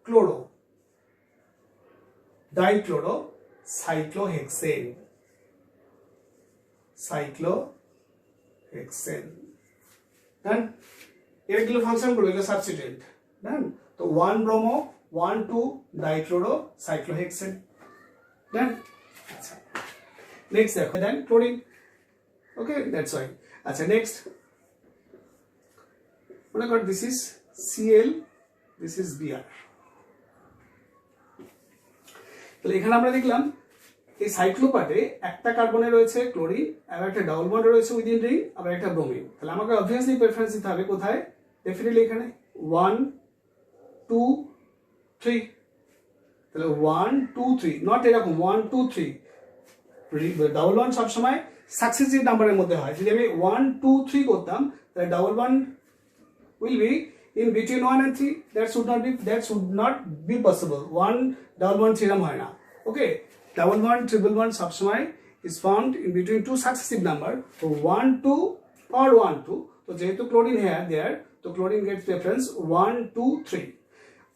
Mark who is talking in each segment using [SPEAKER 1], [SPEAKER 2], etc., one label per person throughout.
[SPEAKER 1] chloro, dichloro, cyclohexane, cyclohexane. Done. এগুলো function গুলো এগুলো সাবস্টিটিউয়েন্ট। ডান। তো 1 ব্রোমো 1 2 ডাইক্লোরো সাইক্লোহেক্সেন। ডান। আচ্ছা নেক্সট দেখো দেন ক্লোরিন। Okay that's Y. আচ্ছা নেক্সট মনে কর this is Cl, this is Br। তাহলে এখানে আমরা দেখলাম এই সাইক্লোপার্টে একটা কার্বনে রয়েছে ক্লোরিন আর একটা ডাবল বন্ড রয়েছে উইদিন রিং আবার একটা ব্রোমিন। তাহলে আমাকে অবভিয়াসলি প্রেফারেন্স দিতে হবে কোথায়? ডেফিনেটলি এখানে 1 2 3। তাহলে 1 2 3 নট এরকম 1 2 3। ডাবল বন্ড সবসময় সাকসেসিভ নাম্বারের মধ্যে হয়। যদি আমি 1 2 3 করতাম তাহলে double bond will be in between 1 and 3. That should not be possible. 1 double bond theorem হয় না। Okay, double bond triple bond সবসময় is found in between two successive number. So 1 2 or 1 2. So যেহেতু chlorine here there, so chlorine gets preference 1 2 3.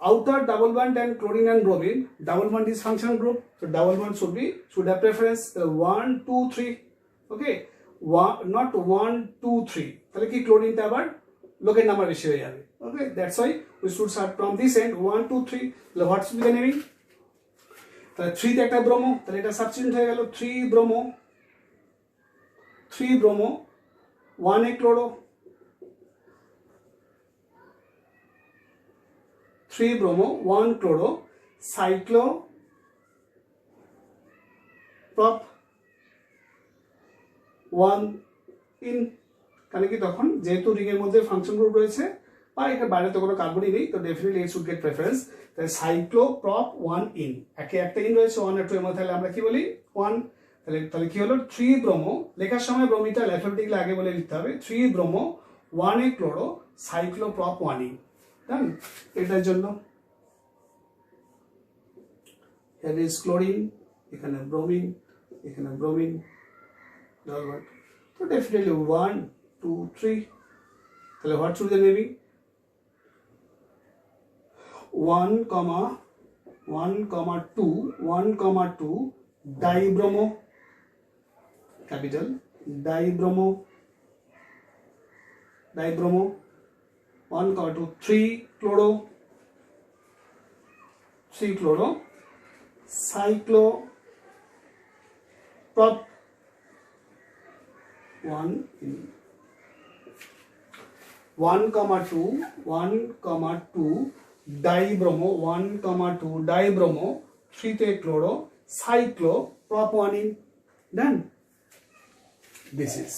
[SPEAKER 1] Outer double bond and chlorine and bromine, double bond is functional group. So double bond should have preference 1 2 3. Okay, not 1 2 3. তাহলে কি chlorine টা আবার লোকের number বেশি হয়ে যাবে। Okay that's why we should start from this end 1 2 3। তাহলে what should be the naming? তাহলে 3 তে একটা ব্রোমো, তাহলে এটা সাবস্টিটিউট হয়ে গেল 3 ব্রোমো 1 এ chloro 3 bromo 1 chloro cyclo prop 1 in. তাহলে কি তখন যেহেতু রিং এর মধ্যে ফাংশন গ্রুপ রয়েছে বা এর বাইরে তো কোনো কার্বনই নেই, তো definitely it should get preference. তাহলে সাইক্লোপ্রপ 1 ইন, একে একটা ইন রয়েছে 1 আর 2 এর মধ্যে, তাহলে আমরা কি বলি 1। তাহলে কি হলো 3 ব্রোমো, লেখার সময় ব্রোমিনটা অ্যালফাবেটিক্যালি আগে বলে লিখতে হবে 3 ব্রোমো 1 এ ক্লোরো সাইক্লোপ্রপ 1 ইন। ডান। এটার জন্য here is chlorine, এখানে ব্রোমিন, এখানে ব্রোমিন ডাবল বন্ড। তো ডেফিনেটলি 1 2 3। তাহলে what should the naming? 1 2 dibromo, capital dibromo 1 2 3 chloro cycloprop 1 in 1 2 dibromo 1 2 dibromo 3 তে chloro cycloprop 1 in। Done. This is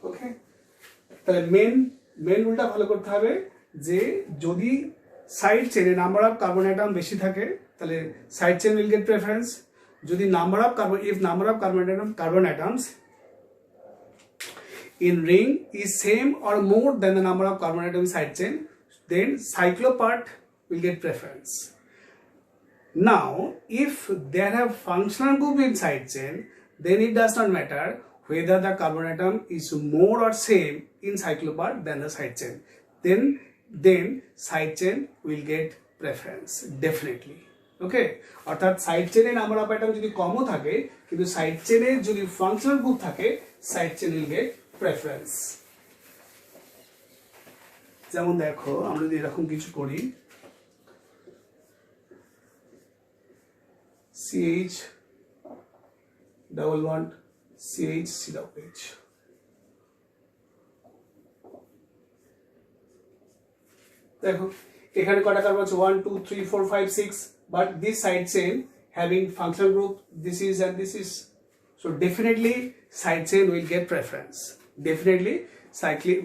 [SPEAKER 1] okay. তাহলে main রুলটা follow করতে হবে যে যদি সাইড চেনে নাম্বার অফ কার্বন অ্যাটম বেশি থাকে তাহলে side chain will get preference. যদি number of carbon atoms in ring is same or more than the number of carbon atoms in side chain, then cyclopart will get preference. Now, if there have functional group in side chain, then it does not matter whether the carbon atom is more or same in cyclopart than the side chain. Then side chain will get preference definitely. Okay, অর্থাৎ side চেনে number of atom যদি কমও থাকে কিন্তু side চেনে যদি functional group থাকে side chain will get preference. যেমন দেখো আমরা যদি এরকম কিছু করি CH double bond CH C double H। দেখো এখানে কটা কার্বন আছে 1 2 3 4 5 6, but this side chain having functional group this is and this is, so definitely side chain will get preference. Definitely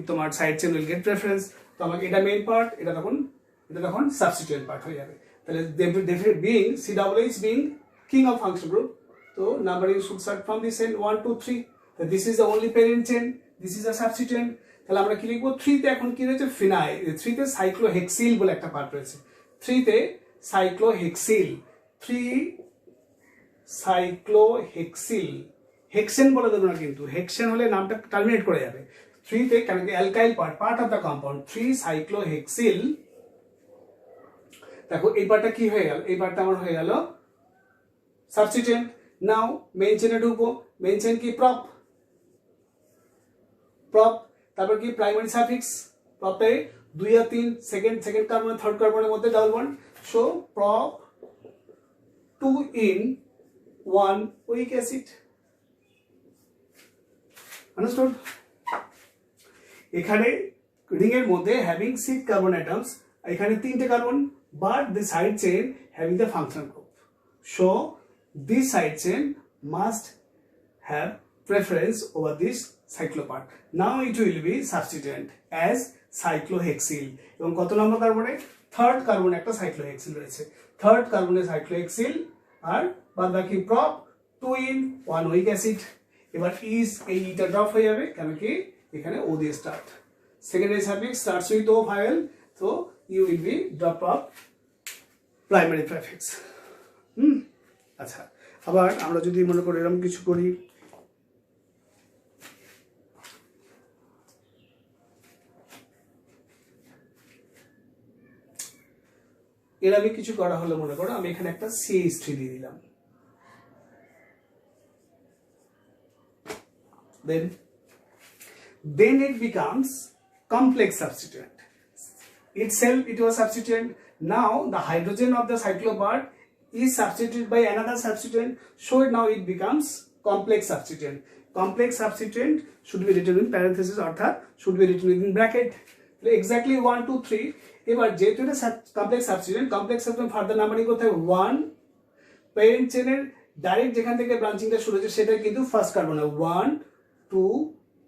[SPEAKER 1] তোমার side chain will get preference. তো আমাকে এটা main part, এটা তখন সাবস্টিটিউয়েন্ট পার্ট হয়ে যাবে। তাহলে definitely being CH being king of function group, তো numbering should start from this end 1 2 3। This is the only parent chain, this is a substituent. তাহলে আমরা কি লিখবো 3 তে এখন কি রয়েছে ফিনাইল, 3 তে সাইক্লোহেক্সিল বলে একটা পার্ট রয়েছে, 3 তে সাইক্লোহেক্সিল, 3 সাইক্লোহেক্সিল, হেক্সেন বলে দেবো না কিন্তু, হেক্সেন হলে নামটা টার্মিনেট করে যাবে। 3 তে কেন কি alkyl part of the compound 3 সাইক্লোহেক্সিল দেখো এই পার্টটা কি হয়ে গেল, এই পার্টটা আমার হয়ে গেল সাবস্টিটিউয়েন্ট। নাও মেইন চেনে ঢুকবো, মেইন চেন কি প্রপ, প্রপ তারপর কি প্রাইমারি সাফিক্স, প্রপে 2 আর 3 সেকেন্ড কার্বন থার্ড কার্বনের মধ্যে double bond, so prop 2 in 1 weak acid। Understood? এখানে রিং এর মধ্যে হ্যাভিং 6 কার্বন অ্যাটমস, এখানে 3টে carbon, but the side chain having the functional group, so this side chain must have preference over this cyclopart. Now it will be substituent as cyclohexyl, এবং কত নম্বর কার্বনে, third কার্বনে একটা সাইক্লোহেক্সিল রয়েছে, third কার্বনে সাইক্লোহেক্সিল, আর বাদ বাকি prop 2 in 1 weak acid। এবার is এই ইটা drop হয়ে যাবে, কেন কি এখানে ও দিয়ে start, secondary suffix starts with O file, তো you will be drop of primary prefix. আচ্ছা, আবার আমরা যদি মনে করি এরকম কিছু করি, এর আমি কিছু করা হলো, মনে করো আমি এখানে একটা CH3 দিয়ে দিলাম, then it becomes complex substituent. Itself it was substituent. Now the hydrogen of the cyclopart is substituted by another substituent, so now it becomes complex substituent. Complex substituent should be written in parenthesis, অর্থাৎ should be written in bracket, exactly 1 2 3। এবার যেহেতু এটা complex substituent, complex substituent further numbering করতে হবে 1, parent চেনের direct যেখান থেকে ব্রাঞ্চিংটা শুরু হচ্ছে সেটা কিন্তু ফার্স্ট কার্বন 1 2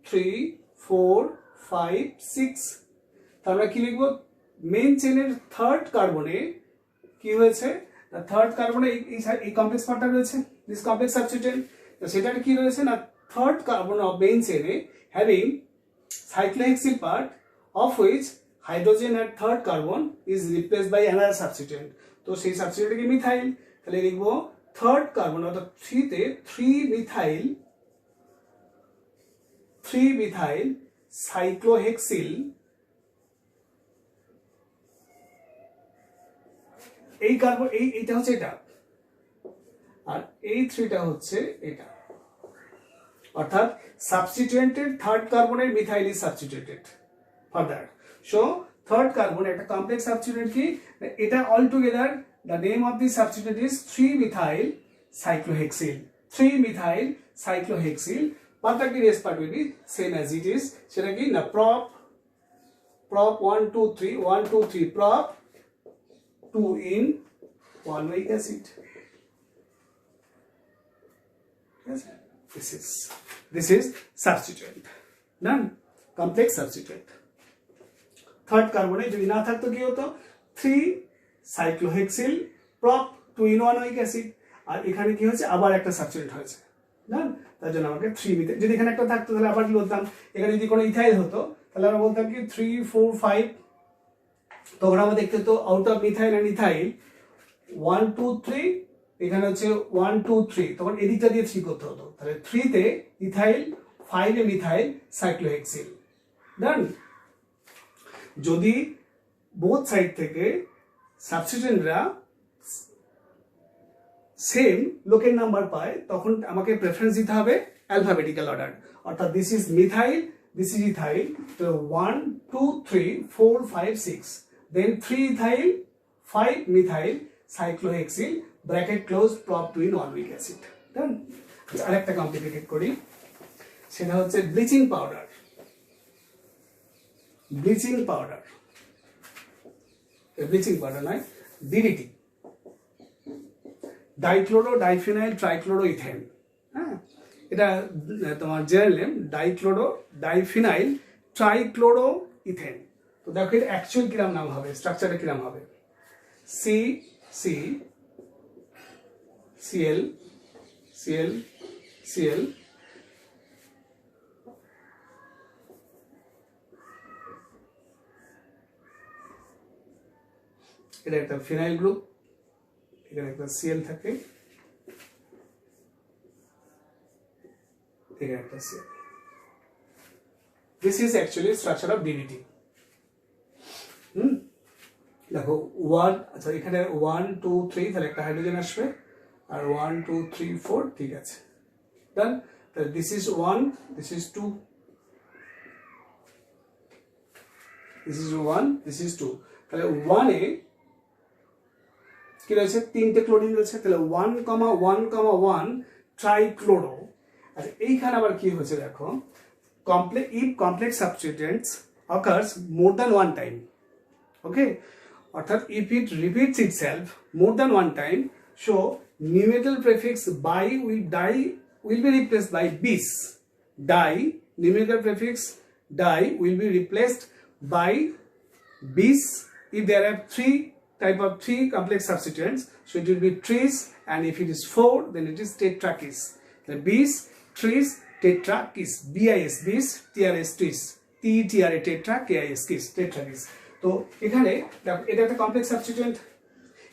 [SPEAKER 1] 3 4 5 6। তাহলে কি লিখবো, মেইন চেনের থার্ড কার্বনে কি হয়েছে, থার্ড কার্বনে এই কমপ্লেক্স পার্টটা রয়েছে, দিস কমপ্লেক্স সাবস্টিটিউয়েন্ট, সেটা কি রয়েছে না, থার্ড কার্বন অফ মেইন চেনে having cyclohexyl part, of which hydrogen at third carbon is replaced by another substituent, তো সেই সাবস্টিটিউয়েন্ট কি মিথাইল, তাহলে লিখবো থার্ড কার্বন অর্থাৎ 3 তে 3 মিথাইল সাইক্লোহেক্সিল, এই কার্বন এইটা হচ্ছে এটা, আর এই 3টা হচ্ছে এটা, অর্থাৎ সাবস্টিটিউয়েন্টের থার্ড কার্বনের methyl is substituted further, so third carbon একটা কমপ্লেক্স সাবস্টিটিউয়েন্ট কি, এটা all together the name of this substituent is 3 methyl cyclohexyl, 3 methyl cyclohexyl, but the rest part will be same as it is, সেটা কি না, prop 1 2 3 1 2 3 prop 2 in 1 weak acid। Yes, this is substituent, done, complex substituent। Third কার্বনে যদি না থাকতো কি হতো, 3 cyclohexyl prop 2 in 1 weak acid, আর এখানে কি হচ্ছে আবার একটা সাবস্টিটিউয়েন্ট হয়েছে, না তার জন্য আমাকে 3 মিথাইল, যদি এখানে একটা থাকতো তাহলে আবার কি বলতাম, এখানে যদি কোনো ইথাইল হতো তাহলে আমরা বলতাম কি 3 4 5, তখন আমরা দেখতে তো out of methyl and ethyl 1 2 3, এখানে হচ্ছে 1 2 3, তখন এদিকটা দিয়ে 3 করতে হতো, তাহলে 3 তে ইথাইল 5 এ মিথাইল সাইক্লোহেক্সিল, ডান। যদি বোথ সাইড থেকে সাবস্টিটিউয়েন্টরা সেম লোকের নাম্বার পায়, তখন আমাকে প্রেফারেন্স দিতে হবে অ্যালফাবেটিক্যাল অর্ডার, অর্থাৎ this is methyl, this is ethyl, তো 1 2 3 4 5 6, then 3 ethyl 5 methyl cyclohexyl, bracket close, prop 2 in 1 weak acid, done. আরেকটা কমপ্লিকেটেড করি, সেটা হচ্ছে ব্লিচিং পাউডার, ব্লিচিং পাউডার নয়, DDT, dichloro diphenyl trichloro ethane, হ্যাঁ এটা তোমার general name, dichloro diphenyl trichloro ethane. তো দেখো এর অ্যাকচুয়াল কিরম নাম হবে, স্ট্রাকচারটা কিরম হবে, CCl এটা একটা ফিনাইল গ্রুপ, এখানে একটা Cl থাকে, এখানে একটা Cl, this is actually structure of DDT। দেখো 1, আচ্ছা এখানে 1 2 3 তাহলে একটা হাইড্রোজেন আসবে, আর 1 2 3 4, ঠিক আছে, ডান। তাহলে this is 1, this is 2, this is 1, this is 2। তাহলে 1 এ কি রয়েছে, 3টে ক্লোরিন রয়েছে, তাহলে 1,1,1 ট্রাইক্লোরো। আচ্ছা এইখানে আবার কি হচ্ছে দেখো, complex substituents occurs more than one time, okay, অর্থাৎ if it repeats itself more than one time, so numeral prefix bi will be replaced by bis. Numerical prefix di will be replaced by bis if there are three complex substituents, so it will be tris, and if it is 4 then it is tetrakis. The bis, tris, tetrakis, bis, bis, trs, tris, ttr, tetra, kis, kis, tetrakis. তো এখানে এটা একটা complex substituent,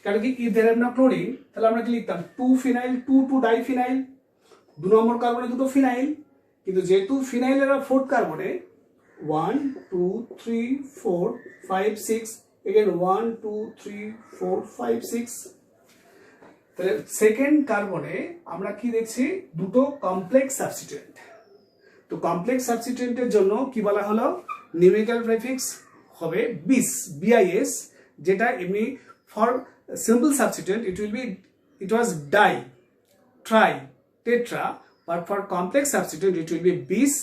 [SPEAKER 1] কারণ কি if there are no chlorine তাহলে আমরা কি লিখতাম 2 ফিনাইল 2 ডাইফিনাইল, 2 নম্বর কার্বনে দুটো ফিনাইল, কিন্তু যেহেতু ফিনাইলের 4th কার্বনে 1 2 3 4 5 6, again 1 2 3 4 5 6, তাহলে সেকেন্ড কার্বনে আমরা কি দেখছি, দুটো কমপ্লেক্স সাবস্টিটিউয়েন্ট। তো কমপ্লেক্স সাবস্টিটিউয়েন্টের জন্য কি বলা হলো, নিউমেরিক্যাল প্রিফিক্স হবে bis, bis, যেটা এমনি for simple substituent it was di, tri, tetra, but for complex substituent it will be bis,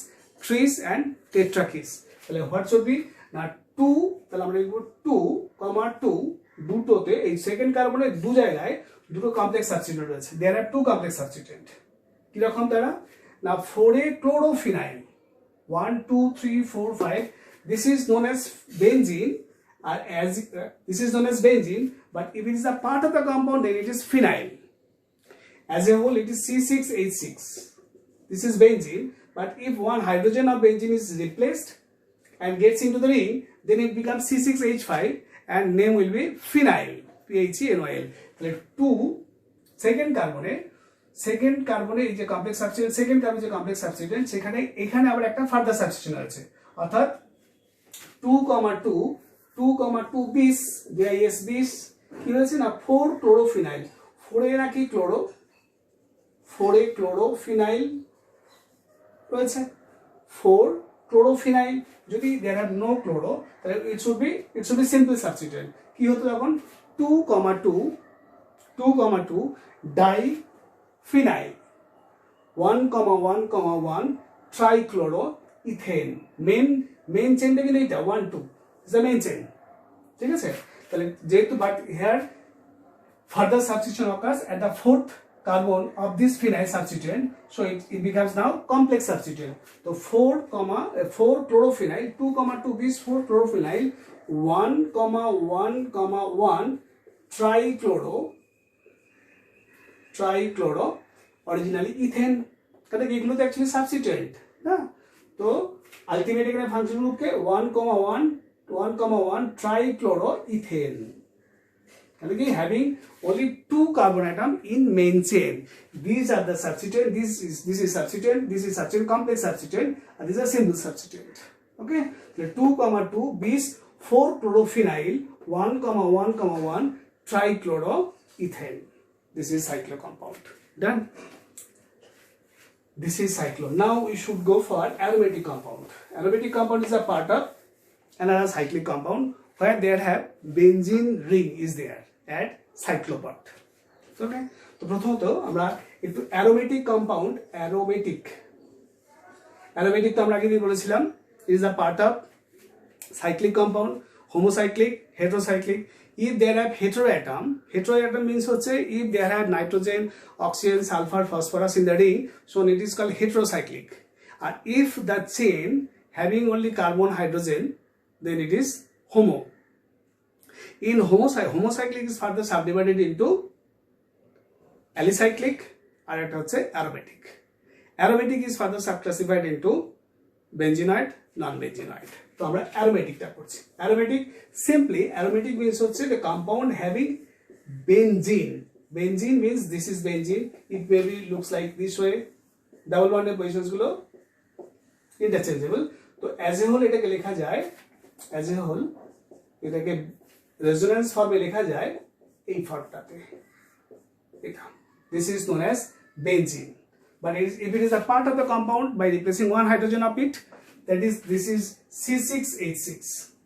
[SPEAKER 1] tris and tetrakis. তাহলে what should be না 2, তাহলে আমরা লিখব 2,2, দুটোতে এই সেকেন্ড কার্বনের দু জায়গায় দুটো কমপ্লেক্স সাবস্টিটিউয়েন্ট রয়েছে, there are 2 complex substituent। কি রকম তারা না 4a chlorophenil, 1 2 3 4 5, this is known as benzene, this is known as benzene, but if it is a part of the compound then it is phenyl. As a whole it is C6H6, this is benzene, but if one hydrogen of benzene is replaced and gets into the ring, then it becomes C6H5 and name will be phenyl, PHENOL. তাহলে 2 second কার্বনে এই যে complex substituent, second কার্বনে যে complex substituent, এখানে আবার একটা further substitution আছে, অর্থাৎ 2,2 bis, bis, bis, কি হয়েছে না 4 ক্লোরোফিনাইল, 4 এ নাকি ক্লোরো, 4 এ ক্লোরোফিনাইল রয়েছে, 4 ক্লোরোফিনাইল। যদি there are no ক্লোরো তাহলে it should be simple substituent। কি হতো তখন 2,2 ডাইফিনাইল, 1,1,1 ট্রাইক্লোরোইথেন। মেন চেনটা কিন্তু এটা 1 2 is the main chain, ঠিক আছে। তাহলে যেহেতু but here further substitution occurs at the 4th carbon of this phenyl substituent, so it becomes now complex substituent. So 4 chlorophenyl, 2,2 bis, 4 chlorophenyl, 1,1,1 trichloro originally ethane, কারণ এগুলো তো অ্যাকচুয়ালি সাবস্টিটিউয়েন্ট না। তো ultimate এখানে ফাংশন গ্রুপকে 1,1 trichloroethane, having only 2 carbon atom in main chain. These are the substituent. This is substituent. This is substituent, complex substituent, and this is a simple substituent. Okay. So 2,2 bis, 4 chlorophenyl, 1,1,1 trichloroethane. This is cyclo compound. Done. This is cyclo. Now we should go for aromatic compound. Aromatic compound is a part of another cyclic compound where there have benzene ring is there at cyclopart. Okay. তো প্রথমত আমরা একটু aromatic compound, aromatic তো আমরা আগে বলেছিলাম is a part of cyclic compound, homocyclic, heterocyclic. if there are heteroatom means হচ্ছে if there have nitrogen, oxygen, sulfur, phosphorus in the ring, so it is called heterocyclic. And if the chain having only carbon, hydrogen, then it is homo. In homocyclic is further subdivided into alicyclic আর একটা হচ্ছে aromatic. Aromatic is further subclassified into benzenoid, non-benzenoid. তো আমরা aromaticটা করছি। Aromatic means হচ্ছে the compound having benzene. Benzene means this is benzene. It maybe looks like this way. Double bonded positions গুলো interchangeable. তো as a whole এটাকে লেখা যায়, as a whole এটাকে রেজোনেন্স ফর্মে লেখা যায় এই ফর্মটাতে, এটা this is known as benzene. But if it is a part of the compound, by replacing one hydrogen of it, that is, this is C6H6.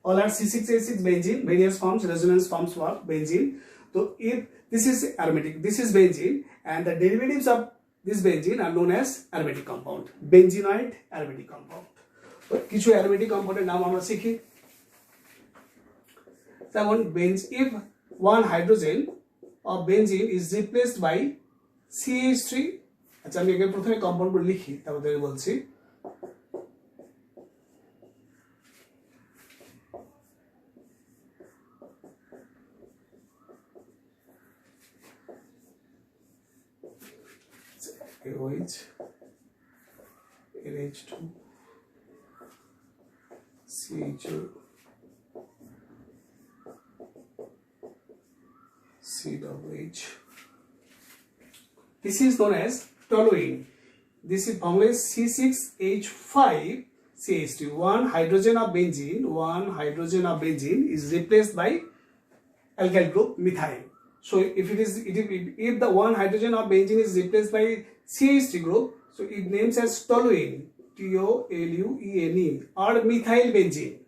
[SPEAKER 1] All are C6H6 benzene, various forms, resonance forms for benzene. So if this is aromatic, this is benzene, and the derivatives of this benzene are known as aromatic compound, benzenoid aromatic compound. So কিছু aromatic compound এর নাম আমরা শিখি। যেমন if one hydrogen of benzene is replaced by CH3, আচ্ছা আমি এখানে প্রথমে কম্পাউন্ডগুলো লিখি তারপরে বলছি। OH, NH2, CH2, COH. This is known as toluene. This is formula C6H5CH3. One hydrogen of benzene is replaced by alkyl group methyl. So if the one hydrogen of benzene is replaced by CH3 group, so it names as toluene, TOLUENE, or methyl benzene.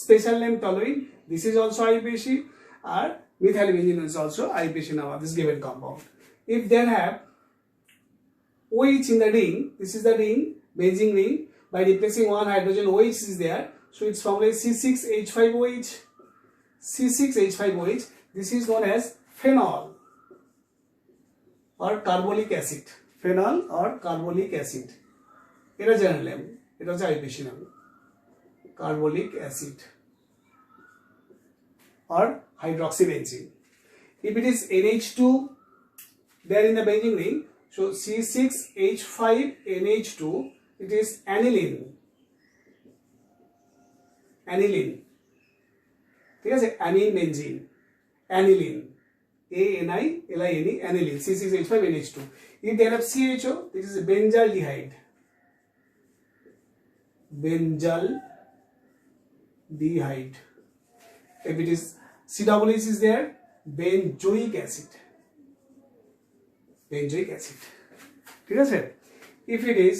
[SPEAKER 1] Special name toluene. This is also IUPAC, or methyl benzene is also IUPAC now of this given compound. If they have OH in the ring, this is the ring, benzene ring, by replacing one hydrogen, OH is there, so its formula is C6H5OH. C6H5OH, this is known as phenol or carbolic acid. Phenol or carbolic acid. এটা general name, এটা হচ্ছে IUPAC নাম, carbolic acid or hydroxybenzene. If it is NH2 there in the benzene ring, so C6H5NH2, it is aniline. Aniline. ঠিক আছে, অ্যানিন benzene, aniline, ANILINE, aniline, C6H5NH2. If they have CHO, this is benzaldehyde. Benzaldehyde. If it is COOH is there, benzoic acid. Benzoic acid. ঠিক আছে? If it is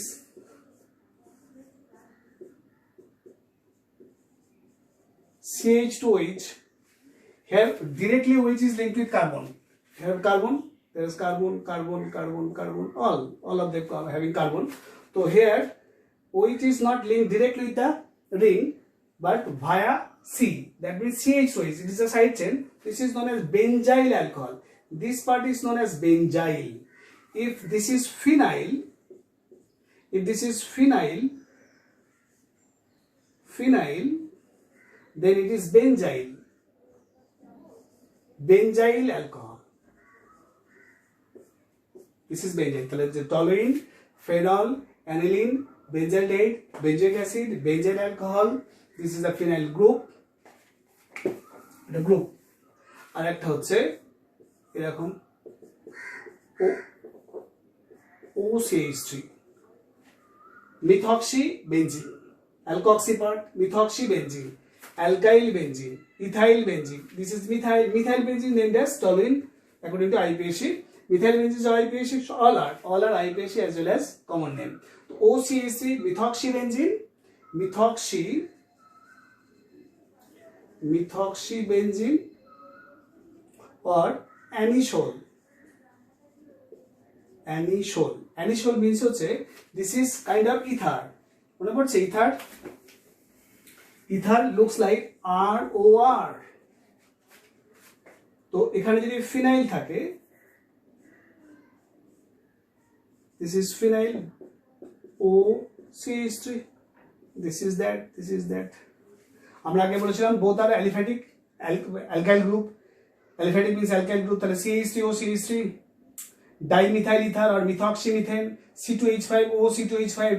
[SPEAKER 1] CH2OH, here directly OH is linked with carbon. Here carbon, there is carbon, all of them having carbon. So here OH is not linked directly with the ring, but via C. That means CH2OH. It is a side chain. This is known as benzyl alcohol. This part is known as benzyl. If this is phenyl, then it is benzyl alcohol. This is benzyl. Toluene, phenol, aniline, benzaldehyde, benzoic acid, benzyl alcohol. This is the phenyl group. The group. আর একটা হচ্ছে এরকম OCH3, methoxybenzene, alkoxy part, methoxybenzene, alkyl benzene, ethyl benzene. This is methyl benzene named as toluene according to IUPAC. Methyl benzene are IUPAC, so all are IUPAC as well as common name. So OCH3, methoxybenzene or anisole. Anisole means হচ্ছে this is kind of ether. মনে পড়ছে ether looks like ROR. তো এখানে যদি phenyl থাকে, this is phenyl, OCH3, this is that. আমরা আগে বলেছিলাম both are aliphatic, alkyl group. Aliphatic means alkyl group, তাহলে CH3 OCH3, dimethyl ether or methoxymethane, C2H5O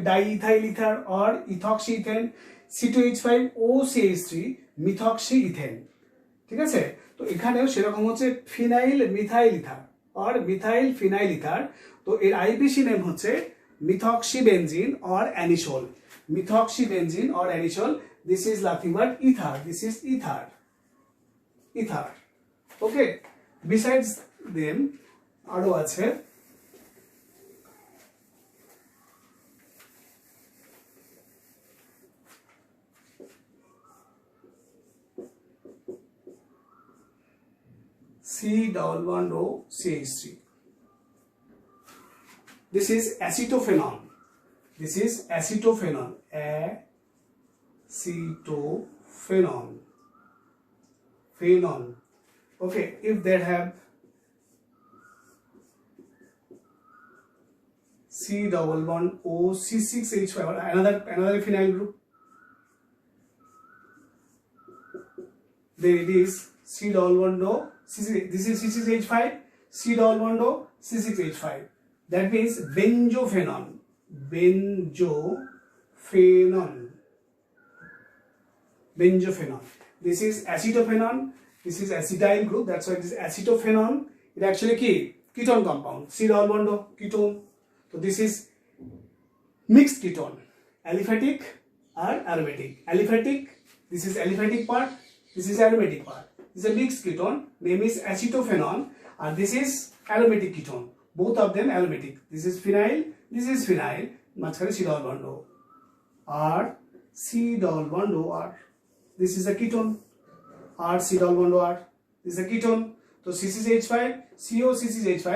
[SPEAKER 1] diethyl ether or ethoxyethane, C2H5OCH3 methoxyethane. ঠিক আছে? তো এখানেও সেরকম হচ্ছে phenyl methyl ether or methyl phenyl ether. তো এর IUPAC নেম হচ্ছে methoxybenzene or anisole. Methoxybenzene or anisole. This is nothing but ether. This is ether. ether. Okay, besides them আরো আছে C11O CH3. This is acetophenone. This is acetophenone. Acetophenone. Phenone. Okay, if they have C11O C6H5, another phenyl group, then it is C11O C6. This is C6H5, C11O C6H5. That means benzophenone. Benzophenone. This is acetophenone. This is acetyl group. That's why it is acetophenone. It actually ketone compound. C11O ketone. So this is mixed ketone. Aliphatic or aromatic. Aliphatic. This is aliphatic part. This is aromatic part. This is a mixed ketone. Name is acetophenone. And this is aromatic ketone. Both of them aromatic. This is phenyl. This is phenyl. Machkare C11O. R C11O R. This is a ketone. R C11O R. This is a ketone. So C6H5, CO C6H5.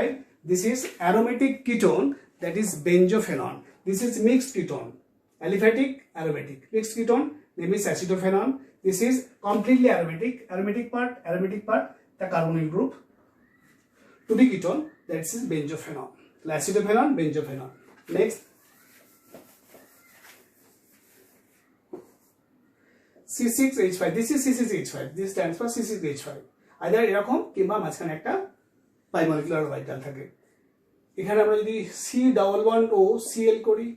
[SPEAKER 1] This is aromatic ketone. That is benzophenone. This is mixed ketone. Aliphatic, aromatic. Mixed ketone. Name is acetophenone. This is completely aromatic. Aromatic part, the carbonyl group. To be ketone, that is benzophenone. Acetophenone, benzophenone. Next, C6H5. This is C6H5. This stands for C6H5. Either এরকম কিংবা মাঝখানে একটা পাইমলিকুলার orbital থাকে। এখানে আমরা যদি C11O Cl করি,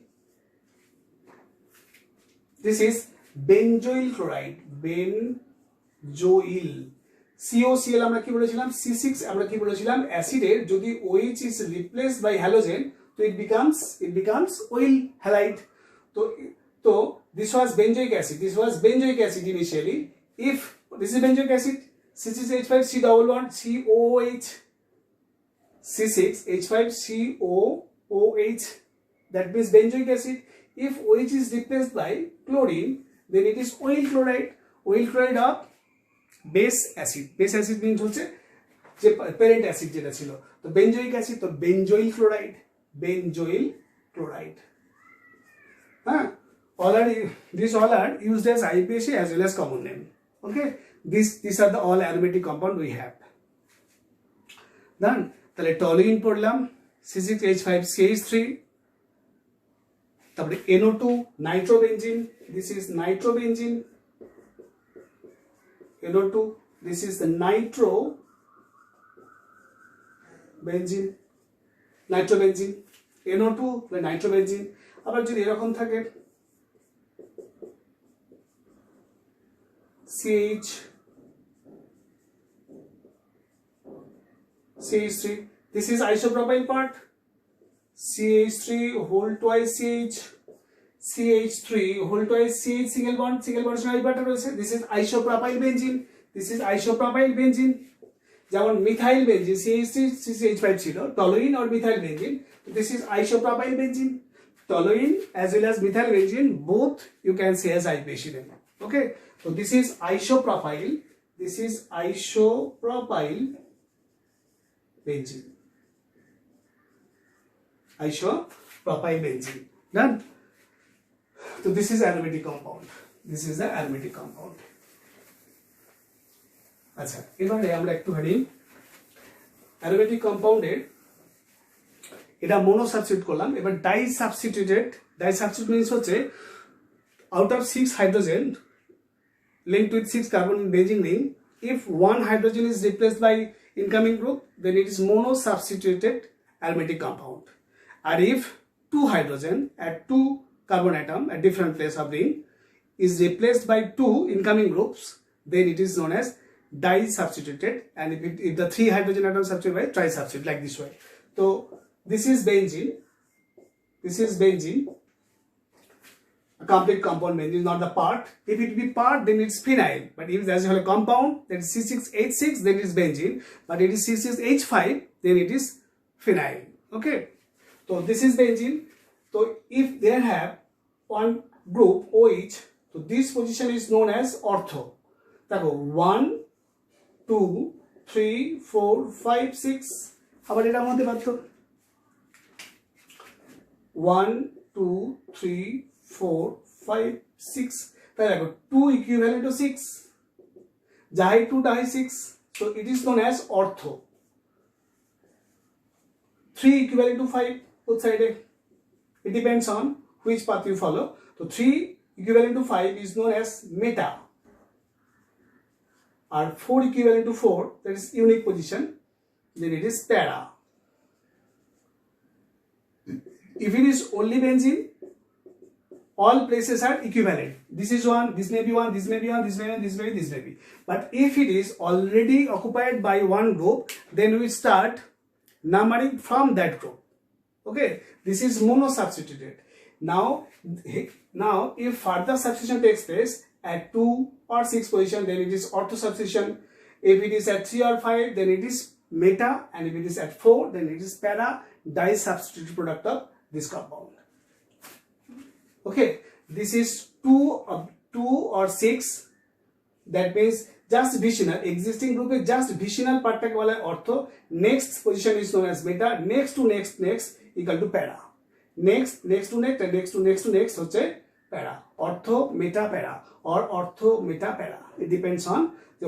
[SPEAKER 1] this is benzoyl chloride. benzoyl. COCl আমরা কি বলেছিলাম? C6 আমরা কি বলেছিলাম? অ্যাসিডের যদি OH is replaced by halogen, so it becomes oil halide. So this was benzoic acid. This was benzoic acid initially. If this is benzoic acid, C6H5 C11 COOH, C6H5 COOH, that means benzoic acid. If OH is replaced by chlorine, then it is oil chloride. Oil chloride of base acid. Base acid means হচ্ছে যে parent acid যেটা ছিল। তো benzoic acid, তো benzoyl chloride. Benzoyl chloride. These all are used as IUPAC as well as common name. Okay, these are the all aromatic compound we have. Done. তাহলে toluene পড়লাম, C6H5CH3, তারপরে NO2 nitrobenzene. This is nitrobenzene. NO2. This is the nitrobenzene. NO2 the nitrobenzene. আবার যদি এরকম থাকে CH3. This is isopropyl part. CH3 whole twice CH. CH3 whole twice CH single bond single bond রয়েছে। This is isopropyl benzene. This is isopropyl benzene. যেমন methyl benzene CH3 CH5 ছিল, toluene or methyl benzene. This is isopropyl benzene. Toluene as well as methyl benzene, both you can say as IUPAC name. Okay, so this is isopropyl. This is isopropyl benzene. Isopropyl benzene. Done. So this is aromatic compound. This is the aromatic compound. আচ্ছা, এবারে আমরা একটুখানি aromatic কম্পাউন্ডের এটা mono substitute করলাম। এবার die substitute means হচ্ছে out of 6 hydrogen linked with 6 carbon in benzene ring, if one hydrogen is replaced by incoming group, then it is mono substituted aromatic compound. And if 2 hydrogen at 2 carbon atom at different place of ring is replaced by 2 incoming groups, then it is known as di-substituted. And if the 3 hydrogen atoms substituted by tri-substitute, like this way. So this is benzene. a complete compound benzene, not the part. If it be part, then it's phenyl. But if it's as a compound, then it's C6H6, then it is benzene. But it is C6H5, then it is phenyl. Okay. So this is benzene. So if they have one group OH, so this position is known as ortho. দেখো 1 2 3 4 5 6 আবার এটার মধ্যে পারতো 1 2 3 4 5 6 তাই দেখো 2 equivalent to 6 যাই 2 তাই 6, so it is known as ortho. 3 equivalent to 5 both side. It depends on which path you follow. So 3 equivalent to 5 is known as meta. Or 4 equivalent to 4, that is unique position, then it is para. If it is only benzene, all places are equivalent. This is one, this may be one, this may be one, this may be one, this may be, this may be. But if it is already occupied by one group, then we start numbering from that group. Okay, this is mono-substituted. Now if further substitution takes place at 2 or 6 position, then it is ortho substitution. If it is at 3 or 5, then it is meta, and if it is at 4, then it is para, di-substituted product of this compound. Okay, this is 2 or 6, that means just vicinal, existing group is just vicinal part take wala ortho, next position is known as meta, next to next equal to para, next to next, and next to next হচ্ছে para, ortho meta para or ortho meta para. It depends on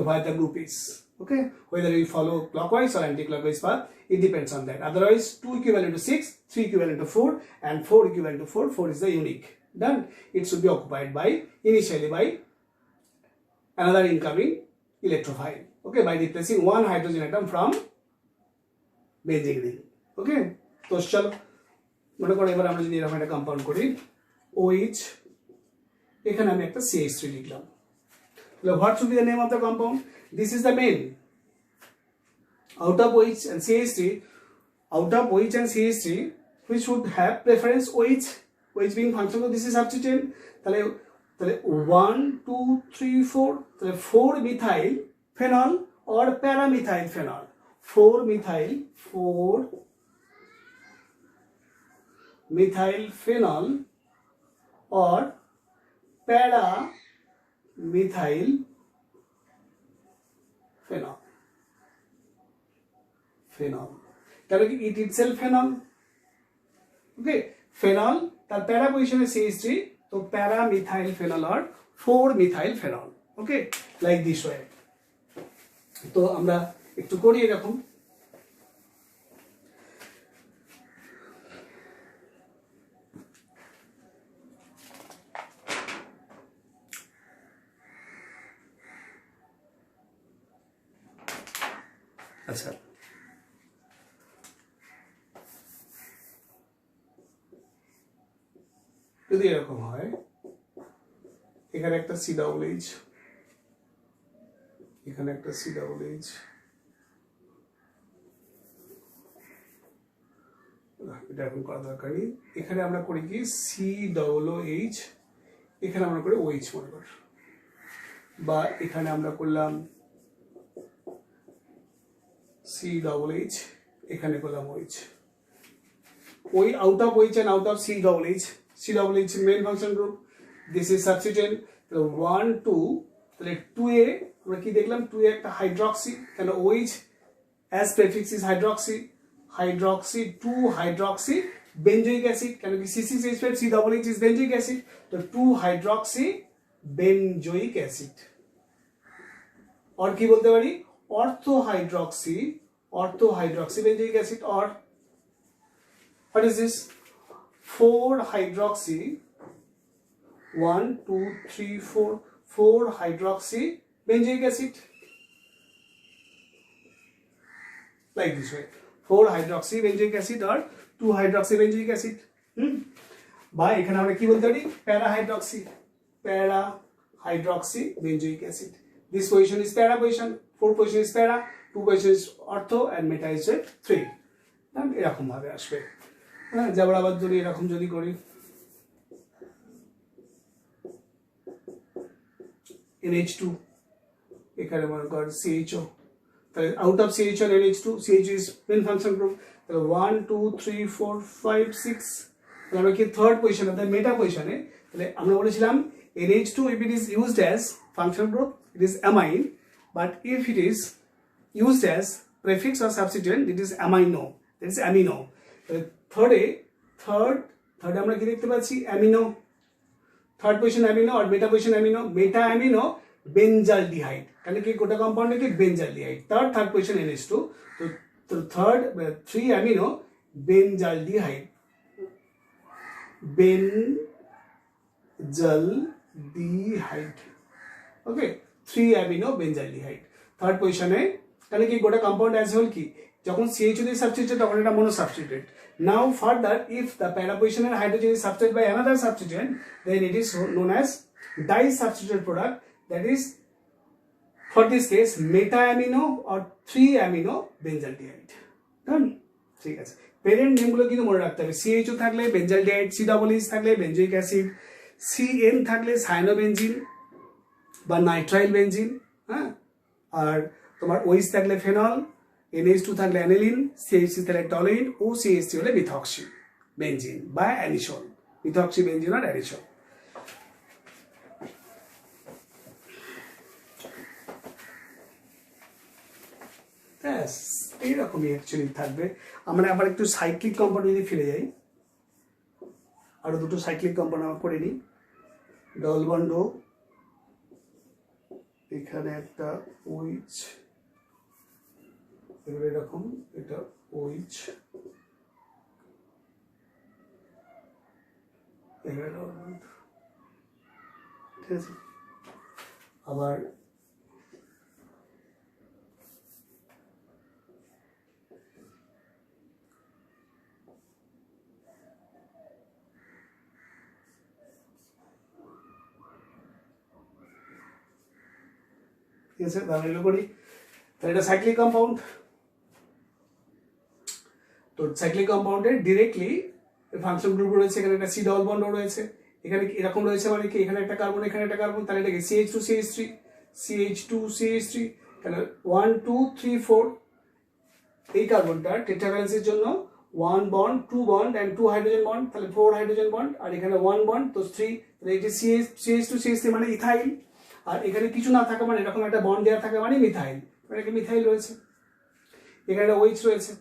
[SPEAKER 1] where the group is. Okay, whether you follow clockwise or anti-clockwise path, it depends on that. Otherwise 2 equivalent to 6, 3 equivalent to 4, and 4 equivalent to 4, 4 is the unique. Done. It should be occupied by initially by another incoming electrophile. Okay, by replacing one hydrogen atom from benzene ring. Okay, তো চলো মনে করো এবার আমরা যদি এরকম একটা compound করি OH, এখানে আমি একটা CH3 লিখলাম। What should be the name of the compound? This is the main. Out of OH and CH3, which should have preference OH being function of this is substituent. তাহলে 1 2 3 4, তাহলে 4 methyl phenol or paramethyl phenol, 4 methyl phenol or paramethyl phenol. Can it itself phenol? Okay, phenol, তার para position is CH3, so paramethyl phenol or 4 methyl phenol. Okay, like this way. তো আমরা একটু করি এরকম। আচ্ছা, যদি এরকম হয়, এখানে একটা COOH, এখানে একটা COOH, এটা এখন করা দরকারি। এখানে আমরা করি কি COOH, এখানে আমরা করি OH মনে কর, বা এখানে আমরা করলাম COOH, এখানে করলাম OH। ওই out of OH and out of COOH main function group, this is substituent। 1 2, তাহলে 2a আমরা কি দেখলাম, 2a একটা হাইড্রক্সি, কেন OH as prefix is hydroxy 2 hydroxy benzoic acid, কেন কি C6H5 COOH is benzoic acid, তো 2 hydroxy benzoic acid, और কি বলতে পারি ortho hydroxy benzoic acid, or what is this 4 hydroxy 1 2 3 4 hydroxy benzoic acid, like this way, 4 hydroxy benzoic acid or 2 hydroxy benzoic acid। বা এখানে আমরা কি বলতে পারি para hydroxy benzoic acid, this position is para position, 4 position is para, 2 position is ortho, and meta is 3। এরকম ভাবে আসবে। হ্যাঁ, যাবার আবার যদি এরকম যদি করি NH2 এখানে মনে কর CHO, তাহলে out of CHO and NH2, CHO is main function group, তাহলে 1 2 3 4 5 6, তাহলে আমরা কি থার্ড পজিশনে, তাহলে মেটা পজিশনে, তাহলে আমরা বলেছিলাম NH2 if it is used as function group it is amine, but if it is used as prefix or substituent it is amino, that is amino. Third আমরা কি দেখতে পাচ্ছি অ্যামিনো, থার্ড পজিশন অ্যামিনো আর মেটা position amino, মেটা amino benzaldehyde, তাহলে কি গোটা কম্পাউন্ডে কি benzaldehyde, third position NH2, তো third 3 amino benzaldehyde, benzaldehyde, ওকে 3 amino benzaldehyde third পজিশনে, তাহলে কি গোটা কম্পাউন্ড অ্যাজ হোল কি যখন CHO দিয়ে সাবস্টিটিউট তখন এটা mono substitute. Now further if the para position and hydrogen is substituted by another substituent then it is known as disubstituted product, that is for this case meta amino or 3 amino benzaldehyde. Done? ঠিক আছে, parent নেমগুলো কিন্তু মনে রাখতে হবে, CHO থাকলে benzaldehyde, COOH থাকলে benzoic acid, CN থাকলে সায়ানোবেনজিন বা নাইট্রাইল বেনজিন, হ্যাঁ, আর তোমার OH থাকলে ফেনল, NH2 থাকলে অ্যানিলিন, CH3 থাকলে টলিন, ও CH3 হলে মিথক্সি বেনজিন বা অ্যানিসল, মিথক্সি বেনজিন আর অ্যানিসল। ব্যাস এইরকমই অ্যাকচুয়ালি থাকবে। আমরা আবার একটু সাইক্লিক কম্পাউন্ড যদি ফিরে যাই, আরো দুটো সাইক্লিক কম্পাউন্ড আমরা করে নিই। ডবল বন্ড ও, এখানে একটা OH, এবার এরকম এটা OH, এখানে ডবল বন্ড, ঠিক আছে। আবার ঠিক আছে, তাহলে এগুলো করি। তাহলে এটা সাইক্লিক কম্পাউন্ড, তো সাইক্লিক কম্পাউন্ডের ডিরেক্টলি ফাংশন গ্রুপ রয়েছে, এখানে একটা C ডবল বন্ড রয়েছে, এখানে এরকম রয়েছে মানে কি এখানে একটা কার্বন এখানে একটা কার্বন, তাহলে এটাকে CH2 CH3 CH2 CH3, তাহলে 1 2 3 4, এই কার্বনটা টেট্রাভ্যালেন্সের জন্য 1 bond 2 bond and 2 hydrogen bond, তাহলে 4 হাইড্রোজেন বন্ড, আর এখানে 1 বন্ড তো 3, তাহলে এটি CH2 CH3 মানে ইথাইল, আর এখানে কিছু না থাকা মানে এরকম একটা বন্ড দেওয়া থাকে মানে মিথাইল, এখানে মিথাইল রয়েছে, এখানে OH রয়েছে,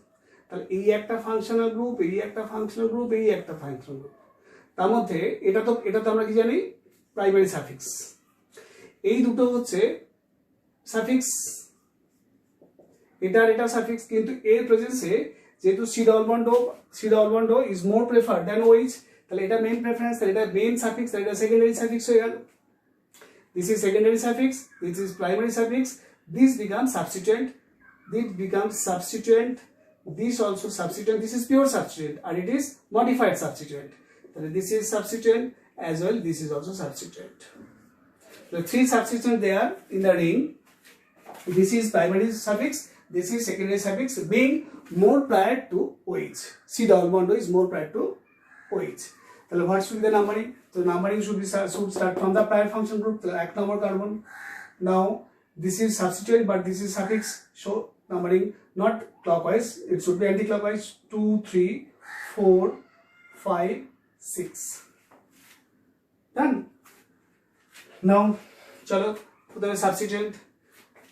[SPEAKER 1] তাহলে এই একটা ফাংশনাল গ্রুপ, এই একটা ফাংশনাল গ্রুপ, এই একটা ফাংশনাল গ্রুপ। তার মধ্যে এটা তো আমরা কি জানি প্রাইমারি সাফিক্স, এই দুটো হচ্ছে সাফিক্স, এটা সাফিক্স, কিন্তু এর প্রেজেন্সে যেহেতু C double bond is more preferred than OH, তাহলে এটা মেইন প্রেফারেন্স, তাহলে এটা মেইন সাফিক্স, তাহলে এটা সেকেন্ডারি সাফিক্স হয়ে গেল। This is secondary suffix, this is primary suffix, this becomes substituent, this also substituent, this is pure substituent, and it is modified substituent. So this is substituent as well, this is also substituent. The three substituents there in the ring, this is primary suffix, this is secondary suffix, being more prior to OH. C double bond is more prior to OH. So what should be the numbering? So numbering should start from the prior function group, the act number carbon. Now this is substituent but this is suffix, so numbering not clockwise, it should be anti-clockwise, 2 3 4 5 6. Done. Now chalo the substituent